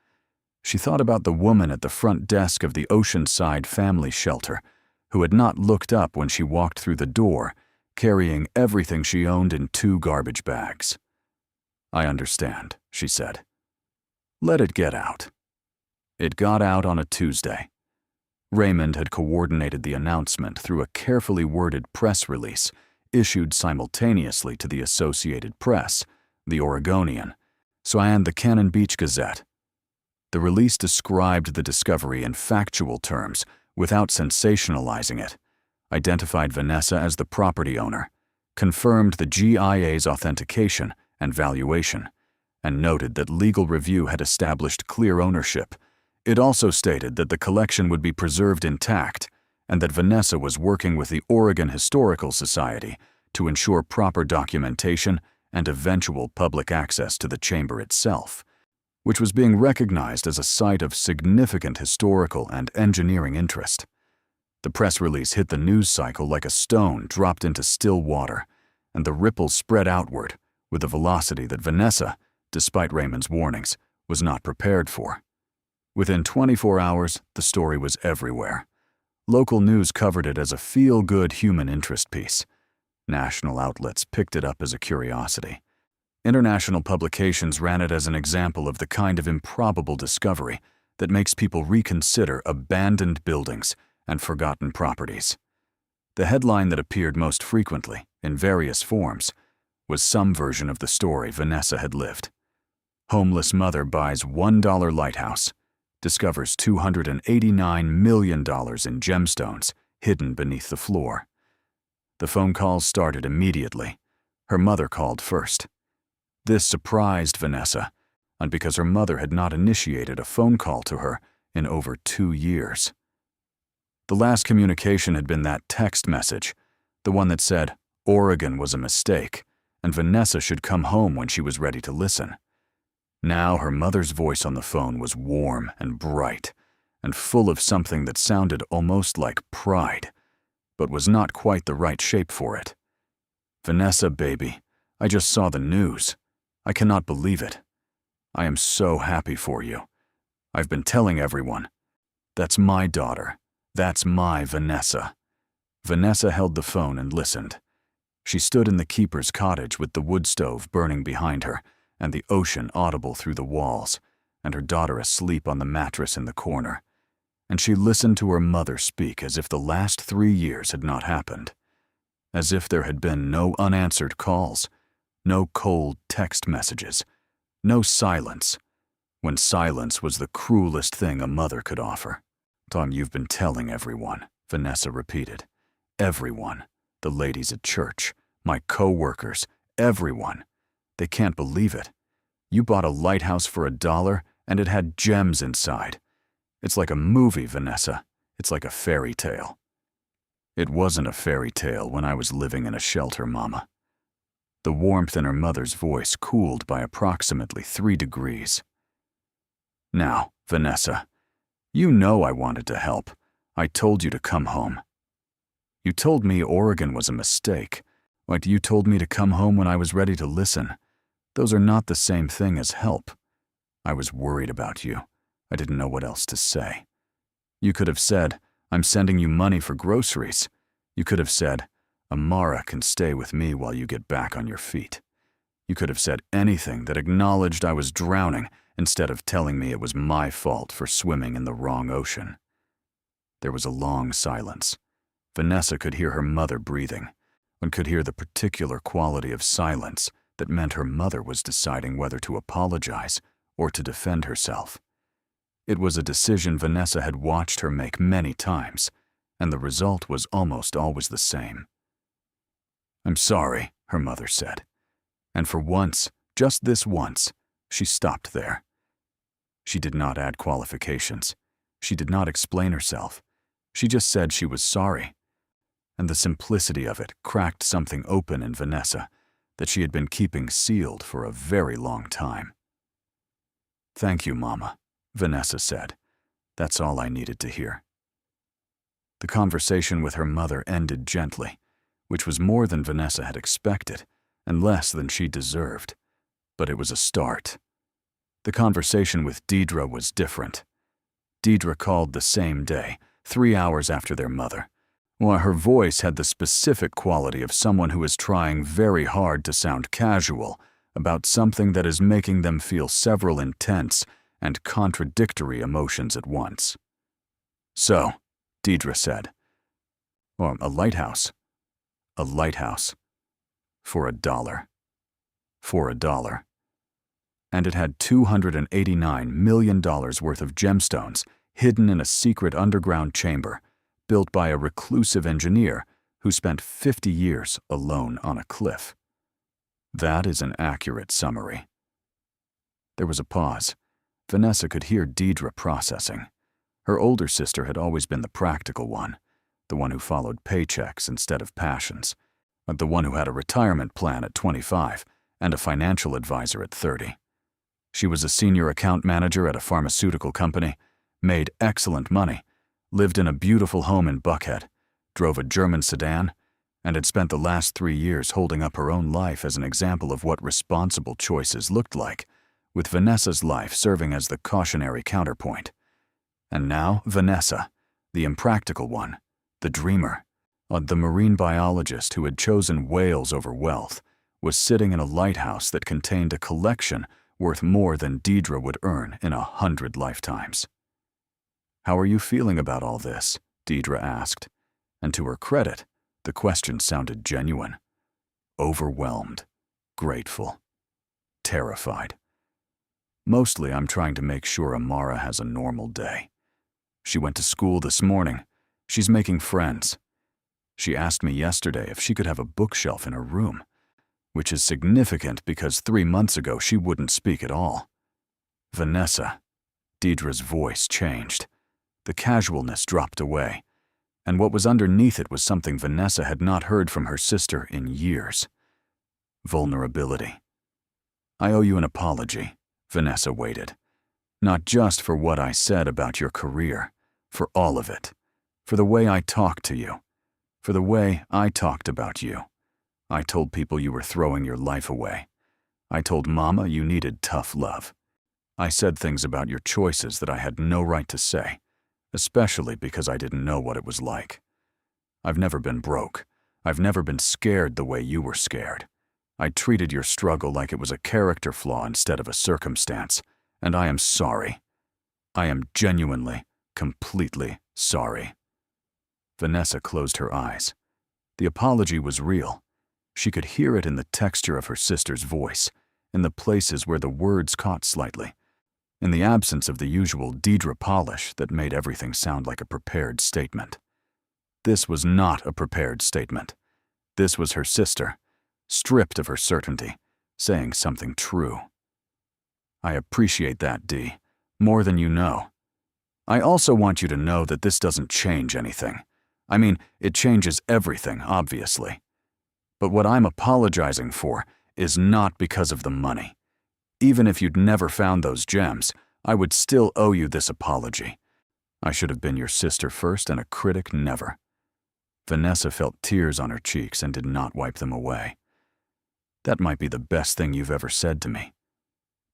She thought about the woman at the front desk of the Oceanside Family Shelter, who had not looked up when she walked through the door, carrying everything she owned in 2 garbage bags. "I understand," she said. "Let it get out." It got out on a Tuesday. Raymond had coordinated the announcement through a carefully worded press release issued simultaneously to the Associated Press, the Oregonian, and the Cannon Beach Gazette. The release described the discovery in factual terms without sensationalizing it, identified Vanessa as the property owner, confirmed the GIA's authentication and valuation, and noted that legal review had established clear ownership. It also stated that the collection would be preserved intact and that Vanessa was working with the Oregon Historical Society to ensure proper documentation and eventual public access to the chamber itself, which was being recognized as a site of significant historical and engineering interest. The press release hit the news cycle like a stone dropped into still water, and the ripples spread outward with a velocity that Vanessa, despite Raymond's warnings, was not prepared for. Within 24 hours, the story was everywhere. Local news covered it as a feel-good human interest piece. National outlets picked it up as a curiosity. International publications ran it as an example of the kind of improbable discovery that makes people reconsider abandoned buildings and forgotten properties. The headline that appeared most frequently, in various forms, was some version of the story Vanessa had lived. Homeless mother buys $1 lighthouse, discovers $289 million in gemstones hidden beneath the floor. The phone calls started immediately. Her mother called first. This surprised Vanessa, and because her mother had not initiated a phone call to her in over 2 years. The last communication had been that text message, the one that said Oregon was a mistake, and Vanessa should come home when she was ready to listen. Now her mother's voice on the phone was warm and bright, and full of something that sounded almost like pride, but was not quite the right shape for it. "Vanessa, baby, I just saw the news. I cannot believe it. I am so happy for you. I've been telling everyone. That's my daughter. That's my Vanessa." Vanessa held the phone and listened. She stood in the keeper's cottage with the wood stove burning behind her and the ocean audible through the walls, and her daughter asleep on the mattress in the corner. And she listened to her mother speak as if the last 3 years had not happened, as if there had been no unanswered calls, no cold text messages, no silence, when silence was the cruelest thing a mother could offer. "Tom, you've been telling everyone," Vanessa repeated. "Everyone. The ladies at church, my co-workers, everyone. They can't believe it. You bought a lighthouse for $1 and it had gems inside. It's like a movie, Vanessa. It's like a fairy tale." "It wasn't a fairy tale when I was living in a shelter, Mama." The warmth in her mother's voice cooled by approximately 3 degrees. "Now, Vanessa, you know I wanted to help. I told you to come home. You told me Oregon was a mistake. Like you told me to come home when I was ready to listen. Those are not the same thing as help. I was worried about you. I didn't know what else to say. You could have said, I'm sending you money for groceries. You could have said, Amara can stay with me while you get back on your feet. You could have said anything that acknowledged I was drowning instead of telling me it was my fault for swimming in the wrong ocean. There was a long silence. Vanessa could hear her mother breathing, and could hear the particular quality of silence that meant her mother was deciding whether to apologize or to defend herself. It was a decision Vanessa had watched her make many times, and the result was almost always the same. "I'm sorry," her mother said. And for once, just this once, she stopped there. She did not add qualifications. She did not explain herself. She just said she was sorry. And the simplicity of it cracked something open in Vanessa that she had been keeping sealed for a very long time. "Thank you, Mama," Vanessa said. "That's all I needed to hear." The conversation with her mother ended gently, which was more than Vanessa had expected and less than she deserved, but it was a start. The conversation with Deidre was different. Deidre called the same day, 3 hours after their mother, while her voice had the specific quality of someone who is trying very hard to sound casual about something that is making them feel several intense and contradictory emotions at once. "So," Deidre said, "a lighthouse. A lighthouse. For $1. For $1. And it had $289 million worth of gemstones hidden in a secret underground chamber built by a reclusive engineer who spent 50 years alone on a cliff." That is an accurate summary. There was a pause. Vanessa could hear Deidre processing. Her older sister had always been the practical one, the one who followed paychecks instead of passions, the one who had a retirement plan at 25 and a financial advisor at 30. She was a senior account manager at a pharmaceutical company, made excellent money, lived in a beautiful home in Buckhead, drove a German sedan, and had spent the last 3 years holding up her own life as an example of what responsible choices looked like, with Vanessa's life serving as the cautionary counterpoint. And now Vanessa, the impractical one, the dreamer, the marine biologist who had chosen whales over wealth, was sitting in a lighthouse that contained a collection worth more than Deidre would earn in 100 lifetimes. "How are you feeling about all this?" Deidre asked, and to her credit, the question sounded genuine. Overwhelmed, grateful, terrified. "Mostly I'm trying to make sure Amara has a normal day. She went to school this morning. She's making friends. She asked me yesterday if she could have a bookshelf in her room, which is significant because 3 months ago she wouldn't speak at all." "Vanessa," Deidre's voice changed. The casualness dropped away, and what was underneath it was something Vanessa had not heard from her sister in years. Vulnerability. "I owe you an apology," Vanessa waited. "Not just for what I said about your career, for all of it, for the way I talked to you, for the way I talked about you. I told people you were throwing your life away. I told Mama you needed tough love. I said things about your choices that I had no right to say, especially because I didn't know what it was like. I've never been broke. I've never been scared the way you were scared. I treated your struggle like it was a character flaw instead of a circumstance, and I am sorry. I am genuinely, completely sorry." Vanessa closed her eyes. The apology was real. She could hear it in the texture of her sister's voice, in the places where the words caught slightly, in the absence of the usual Deidre polish that made everything sound like a prepared statement. This was not a prepared statement. This was her sister, stripped of her certainty, saying something true. "I appreciate that, Dee, more than you know. I also want you to know that this doesn't change anything. I mean, it changes everything, obviously. But what I'm apologizing for is not because of the money. Even if you'd never found those gems, I would still owe you this apology. I should have been your sister first and a critic never." Vanessa felt tears on her cheeks and did not wipe them away. "That might be the best thing you've ever said to me.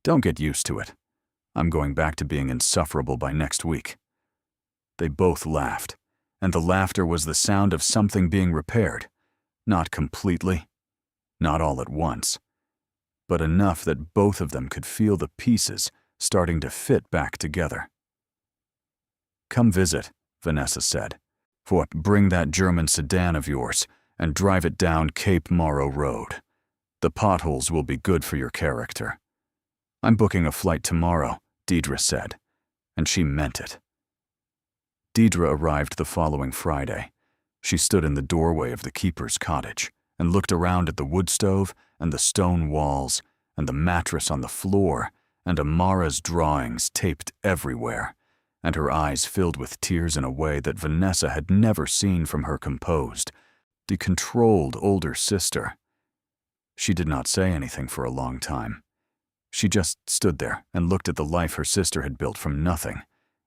Don't get used to it. I'm going back to being insufferable by next week." They both laughed, and the laughter was the sound of something being repaired. Not completely, not all at once, but enough that both of them could feel the pieces starting to fit back together. "Come visit," Vanessa said. "Bring that German sedan of yours and drive it down Cape Morrow Road. The potholes will be good for your character." "I'm booking a flight tomorrow," Deidre said, and she meant it. Deidre arrived the following Friday. She stood in the doorway of the keeper's cottage and looked around at the wood stove and the stone walls and the mattress on the floor and Amara's drawings taped everywhere, and her eyes filled with tears in a way that Vanessa had never seen from her composed, decontrolled older sister. She did not say anything for a long time. She just stood there and looked at the life her sister had built from nothing,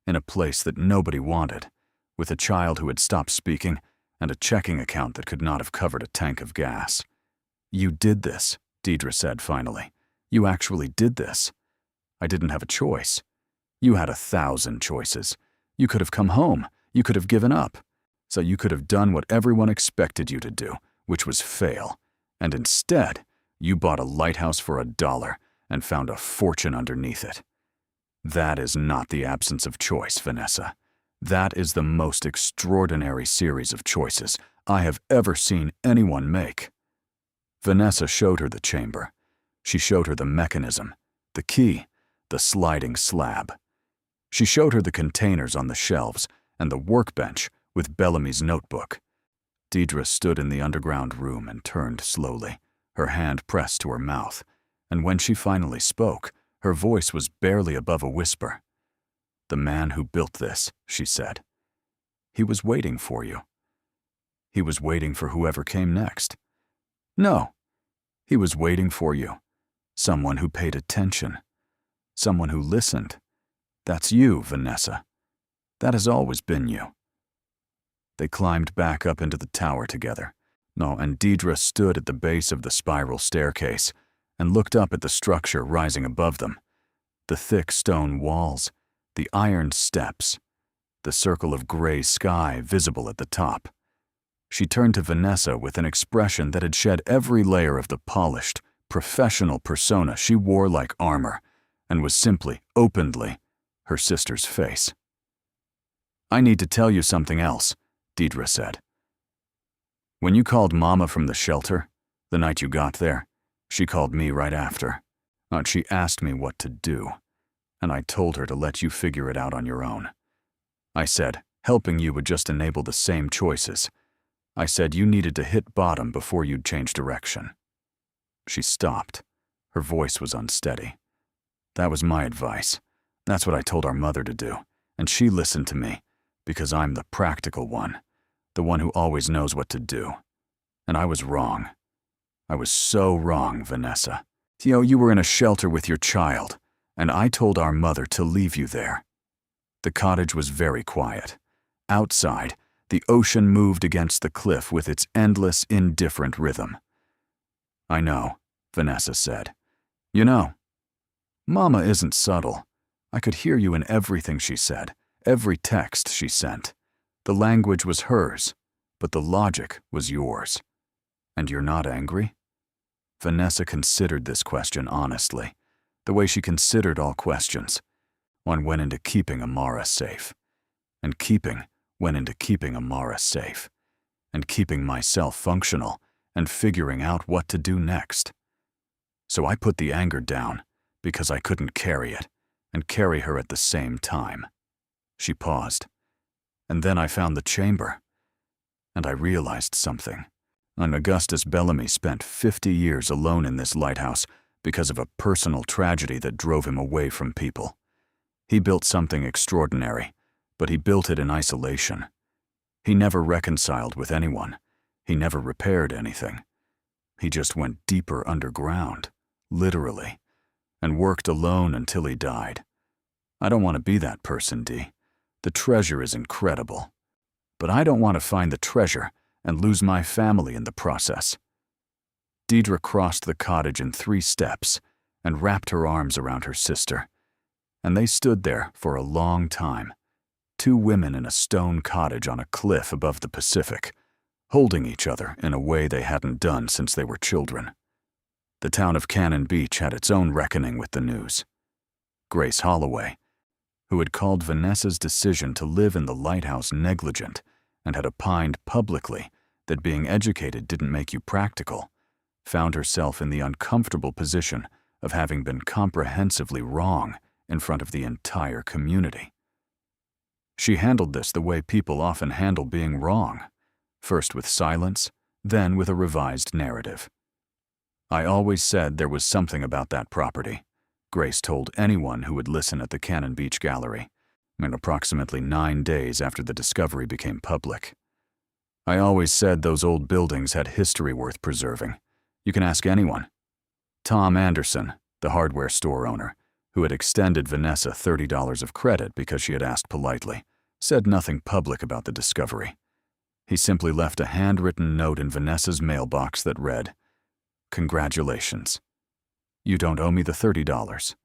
in a place that nobody wanted, with a child who had stopped speaking and a checking account that could not have covered a tank of gas. "You did this," Deidre said finally. "You actually did this. I didn't have a choice. You had 1,000 choices. You could have come home. You could have given up. So you could have done what everyone expected you to do, which was fail. And instead, you bought a lighthouse for $1 and found a fortune underneath it. That is not the absence of choice, Vanessa. That is the most extraordinary series of choices I have ever seen anyone make." Vanessa showed her the chamber. She showed her the mechanism, the key, the sliding slab. She showed her the containers on the shelves and the workbench with Bellamy's notebook. Deidre stood in the underground room and turned slowly, her hand pressed to her mouth, and when she finally spoke, her voice was barely above a whisper. "The man who built this," she said. "He was waiting for you. He was waiting for whoever came next. No, he was waiting for you. Someone who paid attention. Someone who listened. That's you, Vanessa. That has always been you." They climbed back up into the tower together. And Deidre stood at the base of the spiral staircase and looked up at the structure rising above them. The thick stone walls, the iron steps, the circle of gray sky visible at the top. She turned to Vanessa with an expression that had shed every layer of the polished, professional persona she wore like armor, and was simply, openly, her sister's face. "I need to tell you something else," Deidre said. "When you called Mama from the shelter, the night you got there, she called me right after. She asked me what to do, and I told her to let you figure it out on your own. I said helping you would just enable the same choices. I said you needed to hit bottom before you'd change direction." She stopped. Her voice was unsteady. "That was my advice. That's what I told our mother to do, and she listened to me, because I'm the practical one, the one who always knows what to do. And I was wrong. I was so wrong, Vanessa. You were in a shelter with your child, and I told our mother to leave you there." The cottage was very quiet. Outside, the ocean moved against the cliff with its endless, indifferent rhythm. "I know," Vanessa said. "You know, Mama isn't subtle. I could hear you in everything she said, every text she sent. The language was hers, but the logic was yours. And you're not angry?" Vanessa considered this question honestly, the way she considered all questions. One went into keeping Amara safe, and keeping went into keeping Amara safe, and keeping myself functional and figuring out what to do next. So I put the anger down because I couldn't carry it and carry her at the same time. She paused. "And then I found the chamber, and I realized something. And Augustus Bellamy spent 50 years alone in this lighthouse because of a personal tragedy that drove him away from people. He built something extraordinary, but he built it in isolation. He never reconciled with anyone. He never repaired anything. He just went deeper underground, literally, and worked alone until he died. I don't want to be that person, Dee. The treasure is incredible. But I don't want to find the treasure and lose my family in the process." Deidre crossed the cottage in 3 steps and wrapped her arms around her sister, and they stood there for a long time, Two women in a stone cottage on a cliff above the Pacific, holding each other in a way they hadn't done since they were children. The town of Cannon Beach had its own reckoning with the news. Grace Holloway, who had called Vanessa's decision to live in the Lighthouse negligent and had opined publicly that being educated didn't make you practical, found herself in the uncomfortable position of having been comprehensively wrong in front of the entire community. She handled this the way people often handle being wrong, first with silence, then with a revised narrative. "I always said there was something about that property," Grace told anyone who would listen at the Cannon Beach Gallery, and approximately 9 days after the discovery became public. "I always said those old buildings had history worth preserving. You can ask anyone." Tom Anderson, the hardware store owner, who had extended Vanessa $30 of credit because she had asked politely, said nothing public about the discovery. He simply left a handwritten note in Vanessa's mailbox that read, "Congratulations. You don't owe me the $30.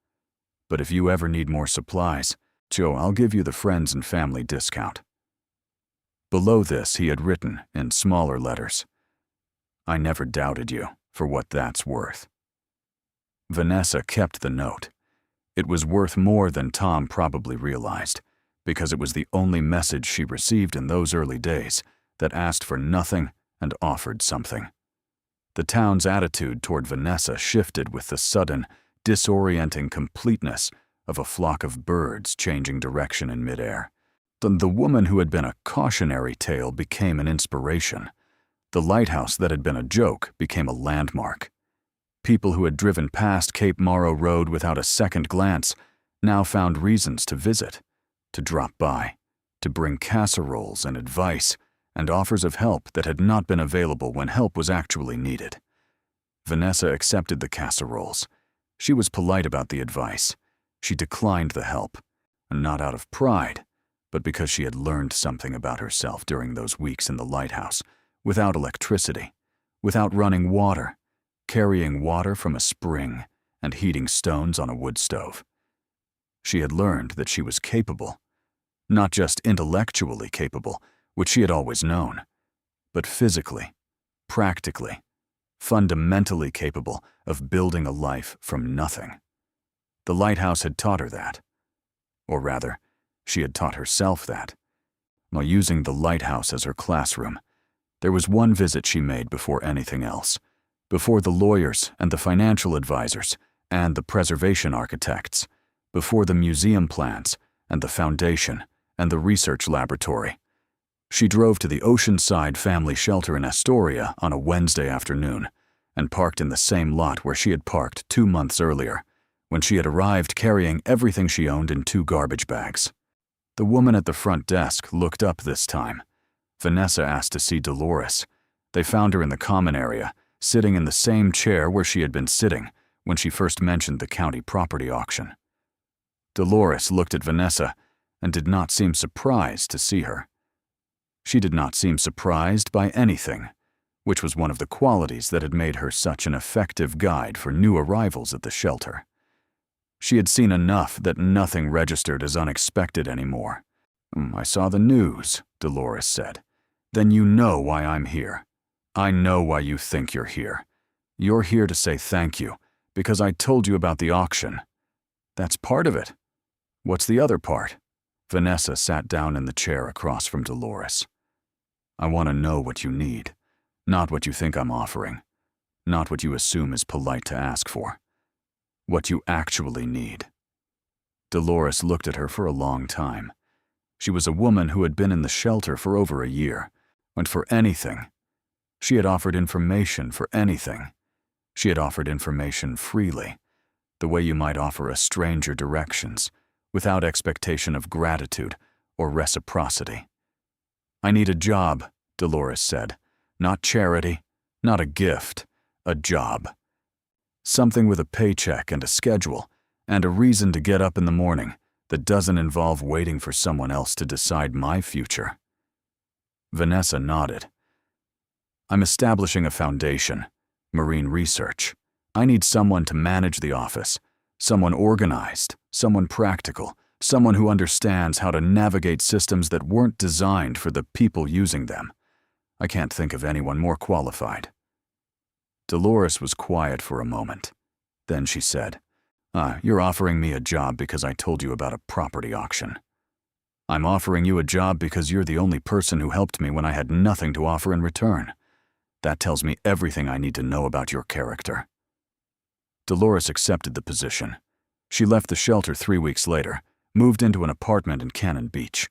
But if you ever need more supplies, Joe, I'll give you the friends and family discount." Below this, he had written, in smaller letters, "I never doubted you, for what that's worth." Vanessa kept the note. It was worth more than Tom probably realized, because it was the only message she received in those early days that asked for nothing and offered something. The town's attitude toward Vanessa shifted with the sudden, disorienting completeness of a flock of birds changing direction in midair. The woman who had been a cautionary tale became an inspiration. The lighthouse that had been a joke became a landmark. People who had driven past Cape Morrow Road without a second glance now found reasons to visit, to drop by, to bring casseroles and advice and offers of help that had not been available when help was actually needed. Vanessa accepted the casseroles. She was polite about the advice. She declined the help, and not out of pride, but because she had learned something about herself during those weeks in the lighthouse, without electricity, without running water, carrying water from a spring and heating stones on a wood stove. She had learned that she was capable, not just intellectually capable, which she had always known, but physically, practically, fundamentally capable of building a life from nothing. The lighthouse had taught her that. Or rather, she had taught herself that. While using the lighthouse as her classroom, there was one visit she made before anything else, before the lawyers and the financial advisors and the preservation architects, before the museum plans and the foundation and the research laboratory. She drove to the Oceanside Family Shelter in Astoria on a Wednesday afternoon and parked in the same lot where she had parked 2 months earlier, when she had arrived carrying everything she owned in 2 garbage bags. The woman at the front desk looked up this time. Vanessa asked to see Dolores. They found her in the common area, sitting in the same chair where she had been sitting when she first mentioned the county property auction. Dolores looked at Vanessa and did not seem surprised to see her. She did not seem surprised by anything, which was one of the qualities that had made her such an effective guide for new arrivals at the shelter. She had seen enough that nothing registered as unexpected anymore. "I saw the news," Dolores said. "Then you know why I'm here. I know why you think you're here. You're here to say thank you, because I told you about the auction. That's part of it. What's the other part?" Vanessa sat down in the chair across from Dolores. "I want to know what you need, not what you think I'm offering, not what you assume is polite to ask for. What you actually need." Dolores looked at her for a long time. She was a woman who had been in the shelter for over a year, and for anything. She had offered information for anything. She had offered information freely, the way you might offer a stranger directions, without expectation of gratitude or reciprocity. "I need a job," Dolores said. "Not charity, not a gift, a job. Something with a paycheck and a schedule, and a reason to get up in the morning that doesn't involve waiting for someone else to decide my future." Vanessa nodded. "I'm establishing a foundation, marine research. I need someone to manage the office, someone organized, someone practical, Someone who understands how to navigate systems that weren't designed for the people using them. I can't think of anyone more qualified." Dolores was quiet for a moment. Then she said, "You're offering me a job because I told you about a property auction. I'm offering you a job because you're the only person who helped me when I had nothing to offer in return. That tells me everything I need to know about your character." Dolores accepted the position. She left the shelter 3 weeks later, moved into an apartment in Cannon Beach.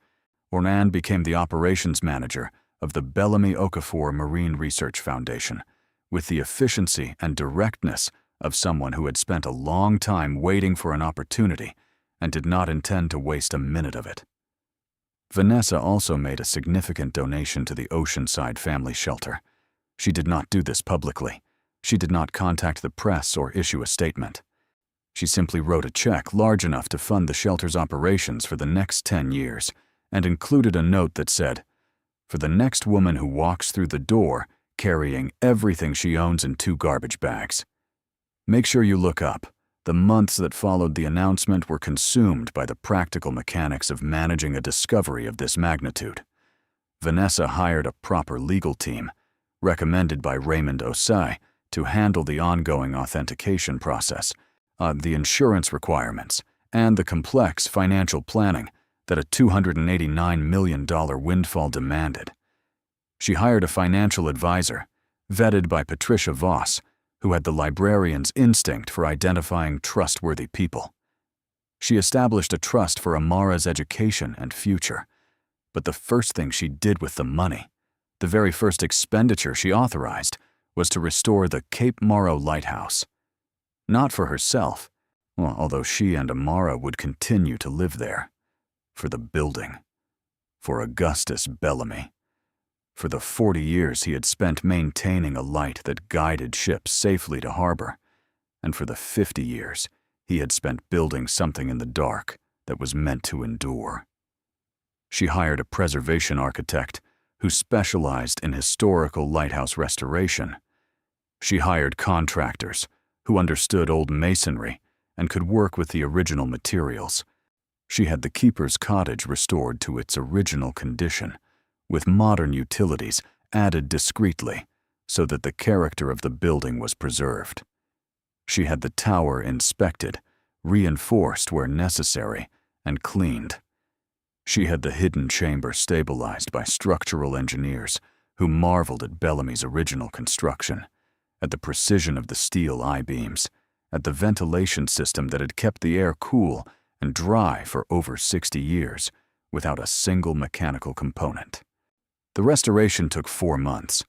Ornan became the operations manager of the Vanessa Okafor Marine Research Foundation, with the efficiency and directness of someone who had spent a long time waiting for an opportunity and did not intend to waste a minute of it. Vanessa also made a significant donation to the Oceanside Family Shelter. She did not do this publicly. She did not contact the press or issue a statement. She simply wrote a check large enough to fund the shelter's operations for the next 10 years and included a note that said, "For the next woman who walks through the door carrying everything she owns in 2 garbage bags." Make sure you look up. The months that followed the announcement were consumed by the practical mechanics of managing a discovery of this magnitude. Vanessa hired a proper legal team, recommended by Raymond Osai, to handle the ongoing authentication process, the insurance requirements, and the complex financial planning that a $289 million windfall demanded. She hired a financial advisor, vetted by Patricia Voss, who had the librarian's instinct for identifying trustworthy people. She established a trust for Amara's education and future. But the first thing she did with the money, the very first expenditure she authorized, was to restore the Cape Morrow Lighthouse. Not for herself, although she and Amara would continue to live there. For the building. For Augustus Bellamy. For the 40 years he had spent maintaining a light that guided ships safely to harbor, and for the 50 years he had spent building something in the dark that was meant to endure. She hired a preservation architect who specialized in historical lighthouse restoration. She hired contractors who understood old masonry and could work with the original materials. She had the keeper's cottage restored to its original condition, with modern utilities added discreetly so that the character of the building was preserved. She had the tower inspected, reinforced where necessary, and cleaned. She had the hidden chamber stabilized by structural engineers who marveled at Bellamy's original construction, at the precision of the steel I-beams, at the ventilation system that had kept the air cool and dry for over 60 years without a single mechanical component. The restoration took 4 months.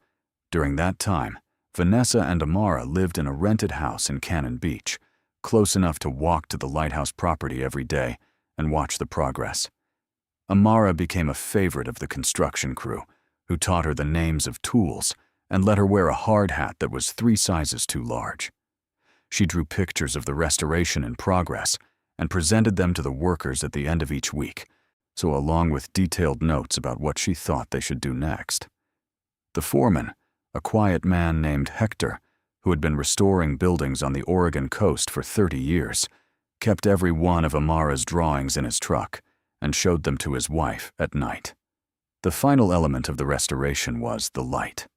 During that time, Vanessa and Amara lived in a rented house in Cannon Beach, close enough to walk to the lighthouse property every day and watch the progress. Amara became a favorite of the construction crew, who taught her the names of tools and let her wear a hard hat that was 3 sizes too large. She drew pictures of the restoration in progress and presented them to the workers at the end of each week, so along with detailed notes about what she thought they should do next. The foreman, a quiet man named Hector, who had been restoring buildings on the Oregon coast for 30 years, kept every one of Amara's drawings in his truck and showed them to his wife at night. The final element of the restoration was the light.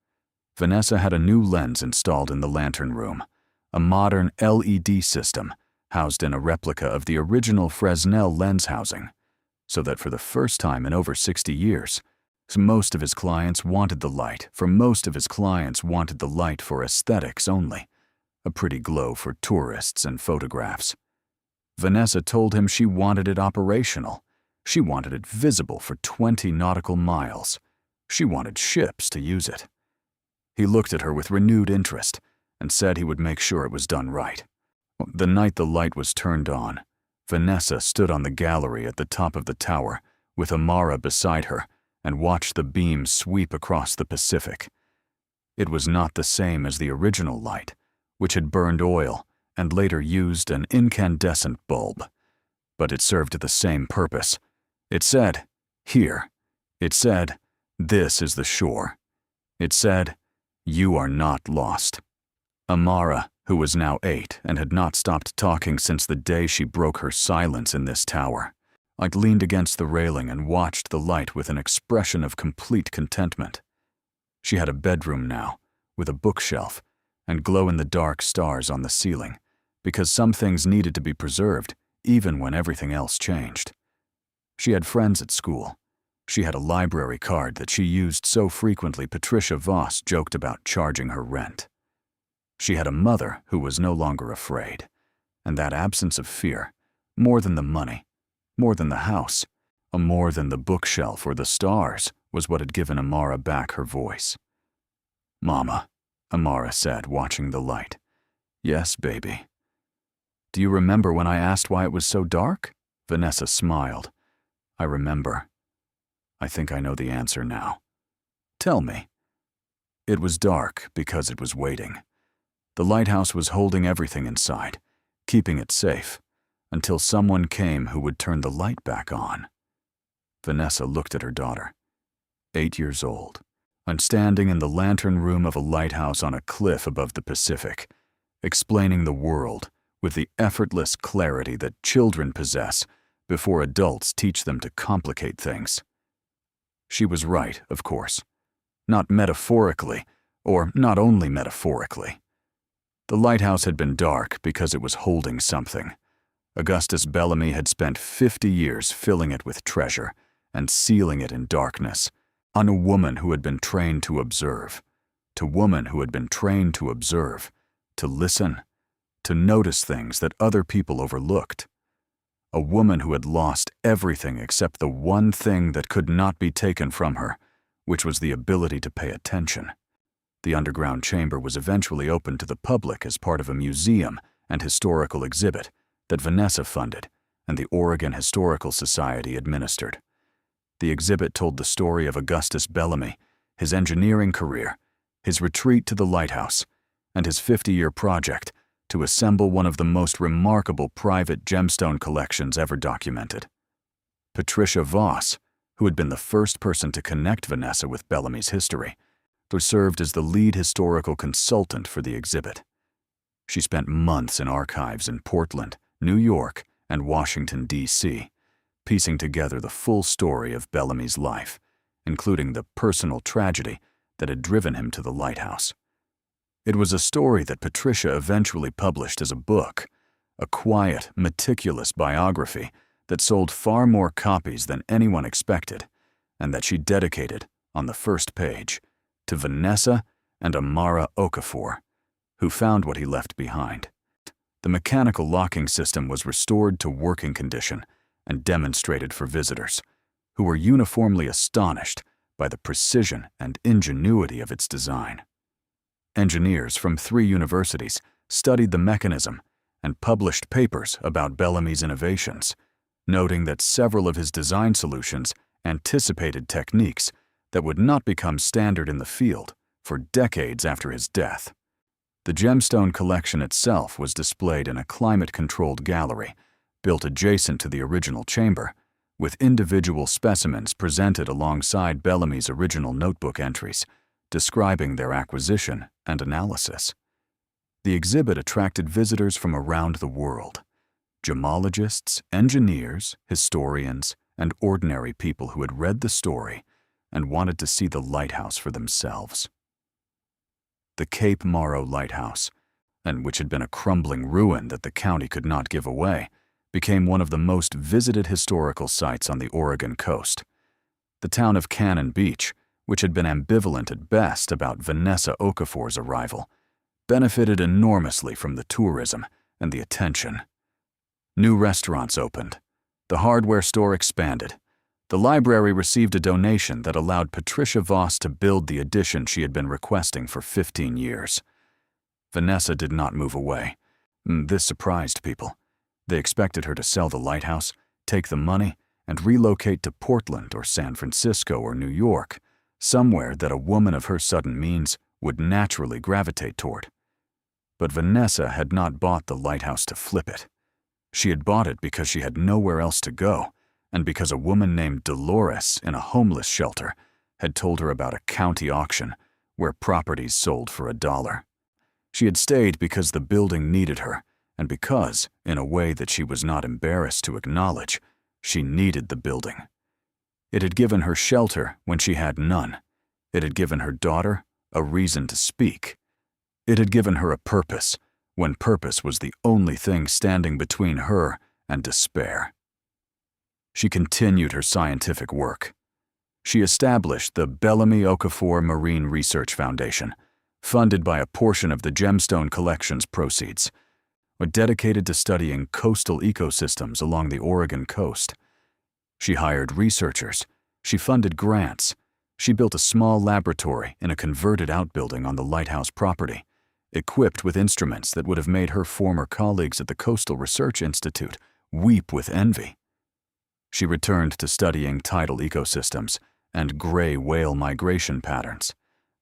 Vanessa had a new lens installed in the lantern room, a modern LED system housed in a replica of the original Fresnel lens housing, so that for the first time in over 60 years, most of his clients wanted the light for aesthetics only, a pretty glow for tourists and photographs. Vanessa told him she wanted it operational. She wanted it visible for 20 nautical miles. She wanted ships to use it. He looked at her with renewed interest and said he would make sure it was done right. The night the light was turned on, Vanessa stood on the gallery at the top of the tower with Amara beside her and watched the beams sweep across the Pacific. It was not the same as the original light, which had burned oil and later used an incandescent bulb, but it served the same purpose. It said, "Here." It said, "This is the shore." It said, "You are not lost." Amara, who was now 8 and had not stopped talking since the day she broke her silence in this tower, I leaned against the railing and watched the light with an expression of complete contentment. She had a bedroom now, with a bookshelf, and glow-in-the-dark stars on the ceiling, because some things needed to be preserved, even when everything else changed. She had friends at school. She had a library card that she used so frequently Patricia Voss joked about charging her rent. She had a mother who was no longer afraid, and that absence of fear, more than the money, more than the house, more than the bookshelf or the stars, was what had given Amara back her voice. "Mama," Amara said, watching the light. "Yes, baby." "Do you remember when I asked why it was so dark?" Vanessa smiled. "I remember. I think I know the answer now." "Tell me." "It was dark because it was waiting. The lighthouse was holding everything inside, keeping it safe, until someone came who would turn the light back on." Vanessa looked at her daughter, 8 years old, and standing in the lantern room of a lighthouse on a cliff above the Pacific, explaining the world with the effortless clarity that children possess before adults teach them to complicate things. She was right, of course. Not metaphorically, or not only metaphorically. The lighthouse had been dark because it was holding something. Augustus Bellamy had spent 50 years filling it with treasure and sealing it in darkness, on a woman who had been trained to observe, to listen, to notice things that other people overlooked. A woman who had lost everything except the one thing that could not be taken from her, which was the ability to pay attention. The underground chamber was eventually opened to the public as part of a museum and historical exhibit that Vanessa funded and the Oregon Historical Society administered. The exhibit told the story of Augustus Bellamy, his engineering career, his retreat to the lighthouse, and his 50-year project to assemble one of the most remarkable private gemstone collections ever documented. Patricia Voss, who had been the first person to connect Vanessa with Bellamy's history, served as the lead historical consultant for the exhibit. She spent months in archives in Portland, New York, and Washington, D.C., piecing together the full story of Bellamy's life, including the personal tragedy that had driven him to the lighthouse. It was a story that Patricia eventually published as a book, a quiet, meticulous biography that sold far more copies than anyone expected, and that she dedicated, on the first page, to Vanessa and Amara Okafor, who found what he left behind. The mechanical locking system was restored to working condition and demonstrated for visitors, who were uniformly astonished by the precision and ingenuity of its design. Engineers from 3 universities studied the mechanism and published papers about Bellamy's innovations, noting that several of his design solutions anticipated techniques that would not become standard in the field for decades after his death. The gemstone collection itself was displayed in a climate-controlled gallery built adjacent to the original chamber, with individual specimens presented alongside Bellamy's original notebook entries, describing their acquisition and analysis. The exhibit attracted visitors from around the world, gemologists, engineers, historians, and ordinary people who had read the story and wanted to see the lighthouse for themselves. The Cape Morrow Lighthouse, and which had been a crumbling ruin that the county could not give away, became one of the most visited historical sites on the Oregon coast. The town of Cannon Beach, which had been ambivalent at best about Vanessa Okafor's arrival, benefited enormously from the tourism and the attention. New restaurants opened. The hardware store expanded. The library received a donation that allowed Patricia Voss to build the addition she had been requesting for 15 years. Vanessa did not move away. This surprised people. They expected her to sell the lighthouse, take the money, and relocate to Portland or San Francisco or New York, somewhere that a woman of her sudden means would naturally gravitate toward. But Vanessa had not bought the lighthouse to flip it. She had bought it because she had nowhere else to go, and because a woman named Dolores in a homeless shelter had told her about a county auction where properties sold for $1. She had stayed because the building needed her, and because, in a way that she was not embarrassed to acknowledge, She needed the building. It had given her shelter when she had none. It had given her daughter a reason to speak. It had given her a purpose when purpose was the only thing standing between her and despair. She continued her scientific work. She established the Vanessa Okafor Marine Research Foundation, funded by a portion of the gemstone collection's proceeds, dedicated to studying coastal ecosystems along the Oregon coast. She hired researchers. She funded grants. She built a small laboratory in a converted outbuilding on the Lighthouse property, equipped with instruments that would have made her former colleagues at the Coastal Research Institute weep with envy. She returned to studying tidal ecosystems and gray whale migration patterns,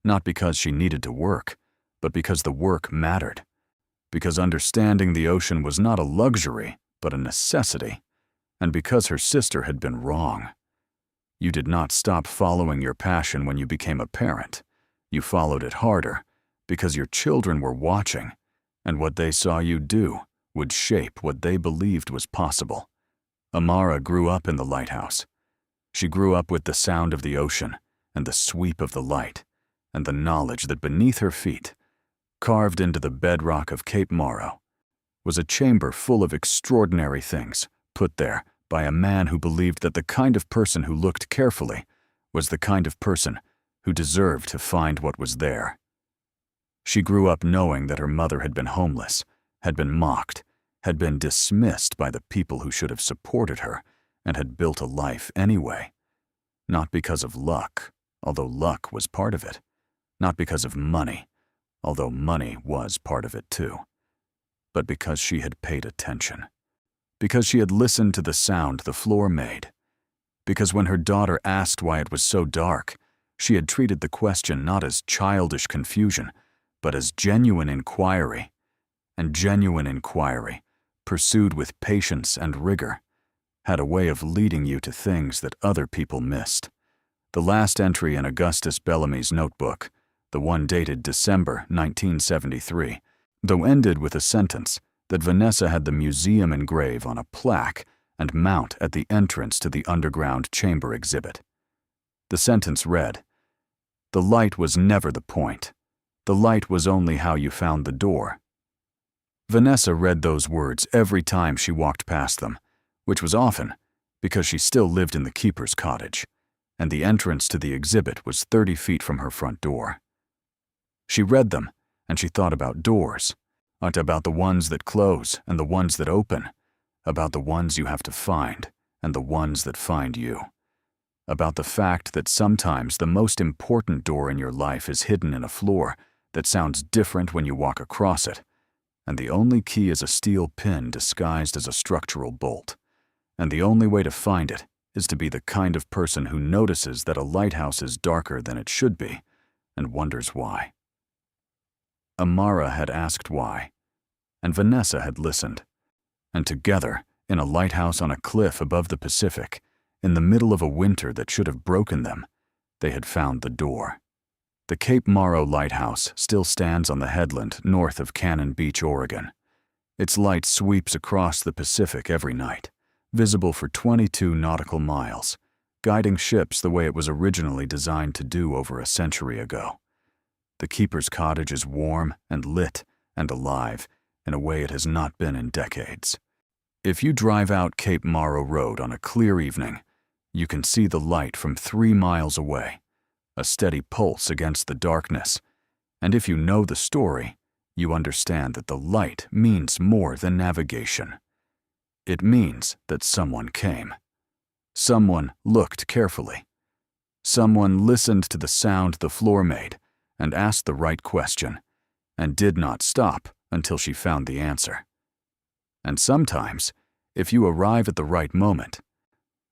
not because she needed to work, but because the work mattered, because understanding the ocean was not a luxury, but a necessity, and because her sister had been wrong. You did not stop following your passion when you became a parent. You followed it harder because your children were watching, and what they saw you do would shape what they believed was possible. Amara grew up in the Lighthouse. She grew up with the sound of the ocean and the sweep of the light and the knowledge that beneath her feet, carved into the bedrock of Cape Morrow, was a chamber full of extraordinary things put there by a man who believed that the kind of person who looked carefully was the kind of person who deserved to find what was there. She grew up knowing that her mother had been homeless, had been mocked, had been dismissed by the people who should have supported her, and had built a life anyway. Not because of luck, although luck was part of it. Not because of money, although money was part of it too. But because she had paid attention. Because she had listened to the sound the floor made. Because when her daughter asked why it was so dark, she had treated the question not as childish confusion, but as genuine inquiry. And genuine inquiry, pursued with patience and rigor, had a way of leading you to things that other people missed. The last entry in Augustus Bellamy's notebook, the one dated December 1973, though ended with a sentence that Vanessa had the museum engrave on a plaque and mount at the entrance to the underground chamber exhibit. The sentence read, "The light was never the point. The light was only how you found the door." Vanessa read those words every time she walked past them, which was often because she still lived in the keeper's cottage, and the entrance to the exhibit was 30 feet from her front door. She read them, and she thought about doors, about the ones that close and the ones that open, about the ones you have to find and the ones that find you, about the fact that sometimes the most important door in your life is hidden in a floor that sounds different when you walk across it, and the only key is a steel pin disguised as a structural bolt, and the only way to find it is to be the kind of person who notices that a lighthouse is darker than it should be and wonders why. Amara had asked why, and Vanessa had listened, and together, in a lighthouse on a cliff above the Pacific, in the middle of a winter that should have broken them, they had found the door. The Cape Morrow Lighthouse still stands on the headland north of Cannon Beach, Oregon. Its light sweeps across the Pacific every night, visible for 22 nautical miles, guiding ships the way it was originally designed to do over a century ago. The keeper's cottage is warm and lit and alive in a way it has not been in decades. If you drive out Cape Morrow Road on a clear evening, you can see the light from 3 miles away, a steady pulse against the darkness, and if you know the story, you understand that the light means more than navigation. It means that someone came. Someone looked carefully. Someone listened to the sound the floor made and asked the right question, and did not stop until she found the answer. And sometimes, if you arrive at the right moment,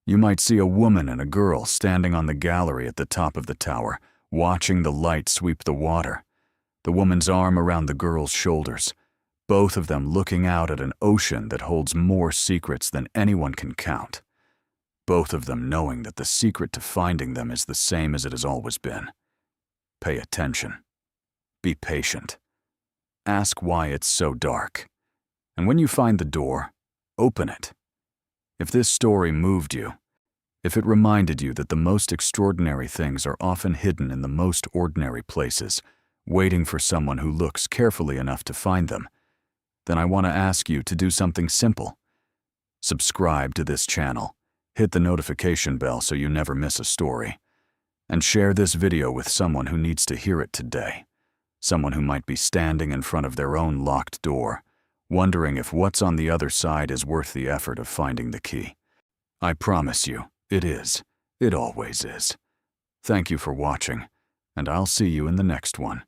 you might see a woman and a girl standing on the gallery at the top of the tower, watching the light sweep the water, the woman's arm around the girl's shoulders, both of them looking out at an ocean that holds more secrets than anyone can count, both of them knowing that the secret to finding them is the same as it has always been. Pay attention. Be patient. Ask why it's so dark. And when you find the door, open it. If this story moved you, if it reminded you that the most extraordinary things are often hidden in the most ordinary places, waiting for someone who looks carefully enough to find them, then I want to ask you to do something simple. Subscribe to this channel, hit the notification bell so you never miss a story, and share this video with someone who needs to hear it today. Someone who might be standing in front of their own locked door, wondering if what's on the other side is worth the effort of finding the key. I promise you, it is. It always is. Thank you for watching, and I'll see you in the next one.